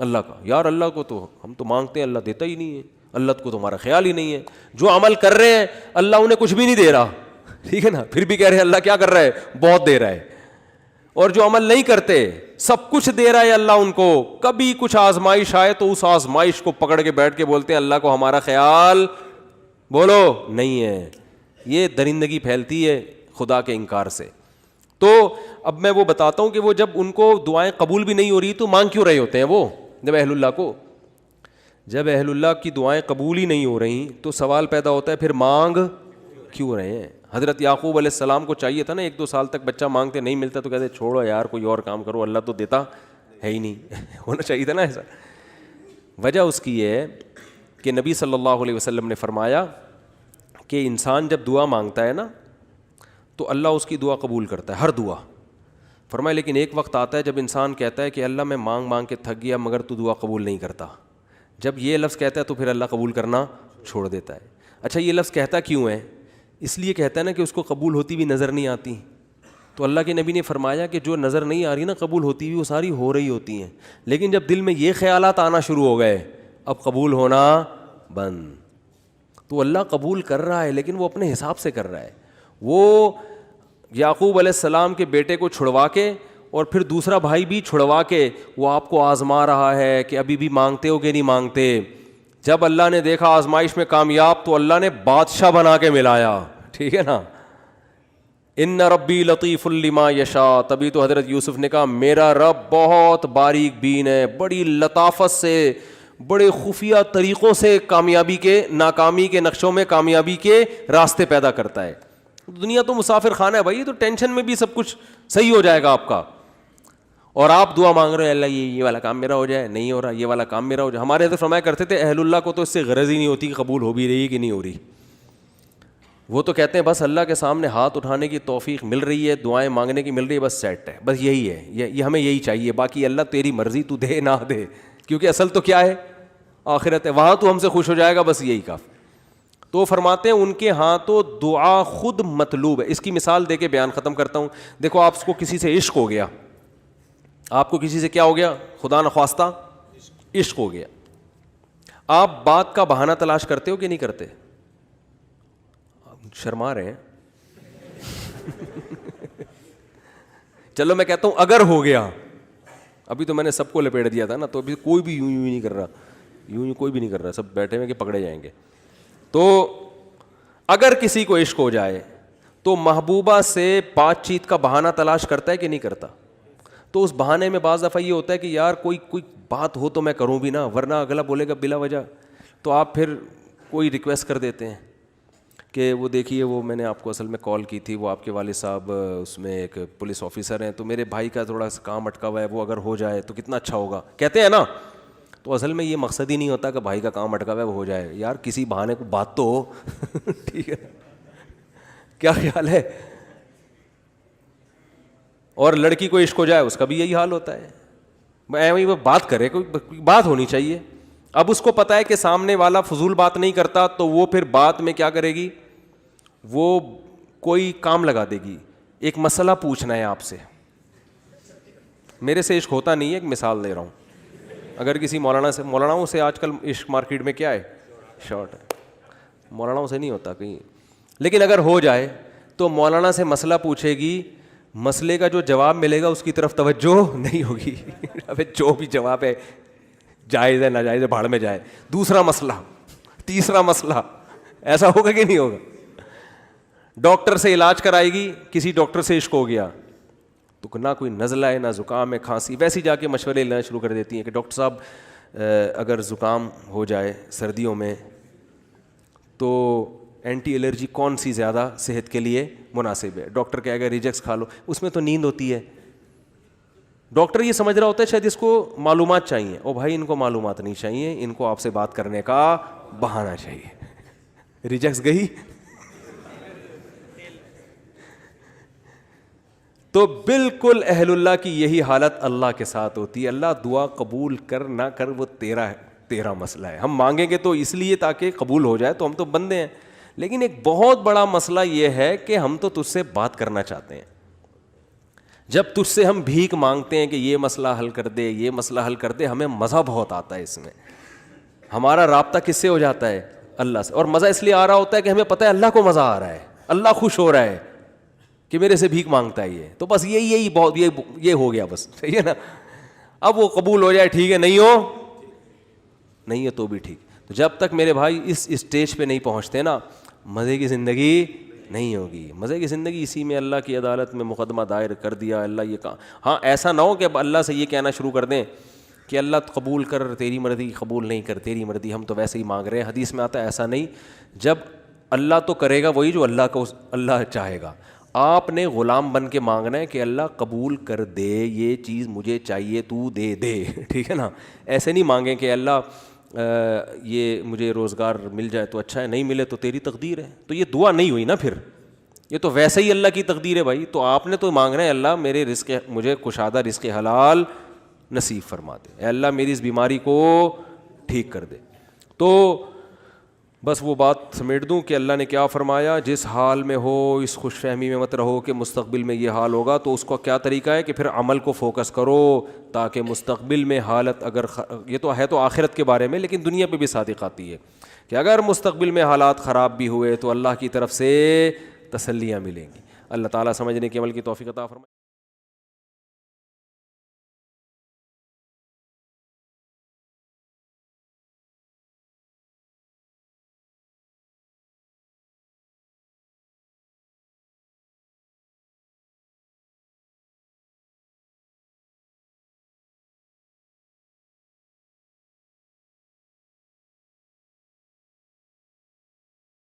اللہ کا. یار اللہ کو تو ہم تو مانگتے ہیں, اللہ دیتا ہی نہیں ہے, اللہ کو تو ہمارا خیال ہی نہیں ہے. جو عمل کر رہے ہیں اللہ انہیں کچھ بھی نہیں دے رہا, ٹھیک ہے نا, پھر بھی کہہ رہے ہیں اللہ کیا کر رہا ہے, بہت دے رہا ہے. اور جو عمل نہیں کرتے سب کچھ دے رہا ہے اللہ ان کو, کبھی کچھ آزمائش آئے تو اس آزمائش کو پکڑ کے بیٹھ کے بولتے ہیں اللہ کو ہمارا خیال بولو نہیں ہے. یہ درندگی پھیلتی ہے خدا کے انکار سے. تو اب میں وہ بتاتا ہوں کہ وہ جب ان کو دعائیں قبول بھی نہیں ہو رہی تو مانگ کیوں رہے ہوتے ہیں وہ, جب اہل اللہ کی دعائیں قبول ہی نہیں ہو رہی تو سوال پیدا ہوتا ہے پھر مانگ کیوں رہے ہیں. حضرت یعقوب علیہ السلام کو چاہیے تھا نا 1-2 سال تک بچہ مانگتے نہیں ملتا تو کہتے چھوڑو یار کوئی اور کام کرو, اللہ تو دیتا ہے ہی نہیں. ہونا چاہیے تھا نا ایسا. وجہ اس کی یہ ہے کہ نبی صلی اللہ علیہ وسلم نے فرمایا کہ انسان جب دعا مانگتا ہے نا تو اللہ اس کی دعا قبول کرتا ہے, ہر دعا. فرمایا لیکن ایک وقت آتا ہے جب انسان کہتا ہے کہ اللہ میں مانگ مانگ کے تھک گیا مگر تو دعا قبول نہیں کرتا. جب یہ لفظ کہتا ہے تو پھر اللہ قبول کرنا چھوڑ دیتا ہے. اچھا یہ لفظ کہتا کیوں ہے؟ اس لیے کہتا ہے نا کہ اس کو قبول ہوتی بھی نظر نہیں آتی. تو اللہ کے نبی نے فرمایا کہ جو نظر نہیں آ رہی نا قبول ہوتی ہوئی وہ ساری ہو رہی ہوتی ہیں, لیکن جب دل میں یہ خیالات آنا شروع ہو گئے اب قبول ہونا بند. تو اللہ قبول کر رہا ہے لیکن وہ اپنے حساب سے کر رہا ہے. وہ یعقوب علیہ السلام کے بیٹے کو چھڑوا کے اور پھر دوسرا بھائی بھی چھڑوا کے وہ آپ کو آزما رہا ہے کہ ابھی بھی مانگتے ہو کہ نہیں مانگتے. جب اللہ نے دیکھا آزمائش میں کامیاب تو اللہ نے بادشاہ بنا کے ملایا, ٹھیک ہے نا. ان ربی لطیف لما یشاء, تبھی تو حضرت یوسف نے کہا میرا رب بہت باریک بین ہے, بڑی لطافت سے بڑے خفیہ طریقوں سے کامیابی کے ناکامی کے نقشوں میں کامیابی کے راستے پیدا کرتا ہے. دنیا تو مسافر خانہ ہے بھائی, تو ٹینشن میں بھی سب کچھ صحیح ہو جائے گا آپ کا. اور آپ دعا مانگ رہے ہیں اللہ یہ والا کام میرا ہو جائے, نہیں ہو رہا, یہ والا کام میرا ہو جائے. ہمارے حضرت فرمایا کرتے تھے اہل اللہ کو تو اس سے غرض ہی نہیں ہوتی کہ قبول ہو بھی رہی ہے کہ نہیں ہو رہی. وہ تو کہتے ہیں بس اللہ کے سامنے ہاتھ اٹھانے کی توفیق مل رہی ہے, دعائیں مانگنے کی مل رہی ہے, بس سیٹ ہے, بس یہی ہے, یہ ہمیں یہی چاہیے. باقی اللہ تیری مرضی, تو دے نہ دے, کیونکہ اصل تو کیا ہے آخرت ہے, وہاں تو ہم سے خوش ہو جائے گا, بس یہی کافی. تو فرماتے ہیں ان کے ہاں تو دعا خود مطلوب ہے. اس کی مثال دے کے بیان ختم کرتا ہوں. دیکھو آپ کو کسی سے عشق ہو گیا, آپ کو کسی سے کیا ہو گیا, خدا نخواستہ عشق ہو گیا. آپ بات کا بہانہ تلاش کرتے ہو کہ نہیں کرتے؟ شرما رہے ہیں. چلو میں کہتا ہوں اگر ہو گیا, ابھی تو میں نے سب کو لپیٹ دیا تھا نا, تو ابھی کوئی بھی یوں نہیں کر رہا, یوں کوئی بھی نہیں کر رہا, سب بیٹھے ہوئے کہ پکڑے جائیں گے. تو اگر کسی کو عشق ہو جائے تو محبوبہ سے بات چیت کا بہانہ تلاش کرتا ہے کہ نہیں کرتا؟ تو اس بہانے میں بعض دفعہ یہ ہوتا ہے کہ یار کوئی بات ہو تو میں کروں بھی نا, ورنہ اگلا بولے گا بلا وجہ. تو آپ پھر کوئی ریکویسٹ کر دیتے ہیں کہ وہ دیکھیے وہ میں نے آپ کو اصل میں کال کی تھی, وہ آپ کے والد صاحب اس میں ایک پولیس آفیسر ہیں, تو میرے بھائی کا تھوڑا سا کام اٹکا ہوا ہے, وہ اگر ہو جائے تو کتنا اچھا ہوگا, کہتے ہیں نا. تو اصل میں یہ مقصد ہی نہیں ہوتا کہ بھائی کا کام اٹکا ہوا ہے وہ ہو جائے. یار کسی بہانے کو بات تو ہو. ٹھیک ہے, کیا خیال ہے؟ اور لڑکی کو عشق ہو جائے اس کا بھی یہی حال ہوتا ہے, وہ بات کرے, کوئی بات ہونی چاہیے. اب اس کو پتا ہے کہ سامنے والا فضول بات نہیں کرتا, تو وہ پھر بات میں کیا کرے گی, وہ کوئی کام لگا دے گی. ایک مسئلہ پوچھنا ہے آپ سے, میرے سے عشق ہوتا نہیں ہے, ایک مثال دے رہا ہوں. اگر کسی مولانا سے آج کل عشق مارکیٹ میں کیا ہے, شارٹ ہے, مولانا سے نہیں ہوتا کہیں. لیکن اگر ہو جائے تو مولانا سے مسئلہ پوچھے گی, مسئلے کا جو جواب ملے گا اس کی طرف توجہ نہیں ہوگی. ابے جو بھی جواب ہے جائز ہے ناجائز ہے بھاڑ میں جائے. دوسرا مسئلہ, تیسرا مسئلہ, ایسا ہوگا کہ نہیں ہوگا؟ ڈاکٹر سے علاج کرائے گی, کسی ڈاکٹر سے عشق ہو گیا تو نہ کوئی نزلہ ہے نہ زکام ہے کھانسی, ویسے جا کے مشورے لینا شروع کر دیتی ہیں کہ ڈاکٹر صاحب اگر زکام ہو جائے سردیوں میں تو اینٹی الرجی کون سی زیادہ صحت کے لیے مناسب ہے؟ ڈاکٹر کہے گا ریجیکس کھا لو, اس میں تو نیند ہوتی ہے. ڈاکٹر یہ سمجھ رہا ہوتا ہے شاید اس کو معلومات چاہیے. او بھائی ان کو معلومات نہیں چاہیے, ان کو آپ سے بات کرنے کا بہانہ چاہیے. ریجیکس گئی تو بالکل اہل اللہ کی یہی حالت اللہ کے ساتھ ہوتی ہے. اللہ دعا قبول کر نہ کر وہ تیرا مسئلہ ہے. ہم مانگیں گے تو اس لیے تاکہ قبول ہو جائے, تو ہم تو بندے ہیں. لیکن ایک بہت بڑا مسئلہ یہ ہے کہ ہم تو تجھ سے بات کرنا چاہتے ہیں. جب تجھ سے ہم بھیک مانگتے ہیں کہ یہ مسئلہ حل کر دے, یہ مسئلہ حل کر دے, ہمیں مزہ بہت آتا ہے اس میں. ہمارا رابطہ کس سے ہو جاتا ہے؟ اللہ سے. اور مزہ اس لیے آ رہا ہوتا ہے کہ ہمیں پتہ ہے اللہ کو مزہ آ رہا ہے, اللہ خوش ہو رہا ہے کہ میرے سے بھیک مانگتا ہے یہ, تو بس یہی بہت یہ ہو گیا بس, صحیح ہے نا. اب وہ قبول ہو جائے ٹھیک ہے, نہیں ہے تو بھی ٹھیک. تو جب تک میرے بھائی اس اسٹیج پہ نہیں پہنچتے نا, مزے کی زندگی نہیں ہوگی. مزے کی زندگی اسی میں اللہ کی عدالت میں مقدمہ دائر کر دیا, اللہ یہ کہا. ہاں ایسا نہ ہو کہ اب اللہ سے یہ کہنا شروع کر دیں کہ اللہ قبول کر, تیری مرضی, قبول نہیں کر تیری مرضی, ہم تو ویسے ہی مانگ رہے ہیں. حدیث میں آتا ہے ایسا نہیں. جب اللہ تو کرے گا وہی جو اللہ چاہے گا. آپ نے غلام بن کے مانگنا ہے کہ اللہ قبول کر دے, یہ چیز مجھے چاہیے تو دے دے, ٹھیک ہے نا. ایسے نہیں مانگیں کہ اللہ یہ مجھے روزگار مل جائے تو اچھا ہے, نہیں ملے تو تیری تقدیر ہے. تو یہ دعا نہیں ہوئی نا پھر, یہ تو ویسے ہی اللہ کی تقدیر ہے بھائی. تو آپ نے تو مانگنا ہے اللہ میرے رزق, مجھے کشادہ رزق حلال نصیب فرما دے, اے اللہ میری اس بیماری کو ٹھیک کر دے. تو بس وہ بات سمیٹ دوں کہ اللہ نے کیا فرمایا, جس حال میں ہو اس خوش فہمی میں مت رہو کہ مستقبل میں یہ حال ہوگا. تو اس کا کیا طریقہ ہے کہ پھر عمل کو فوکس کرو تاکہ مستقبل میں حالت اگر یہ تو ہے تو آخرت کے بارے میں, لیکن دنیا پہ بھی صادق آتی ہے کہ اگر مستقبل میں حالات خراب بھی ہوئے تو اللہ کی طرف سے تسلیاں ملیں گی. اللہ تعالیٰ سمجھنے کے عمل کی توفیق عطا فرمائے.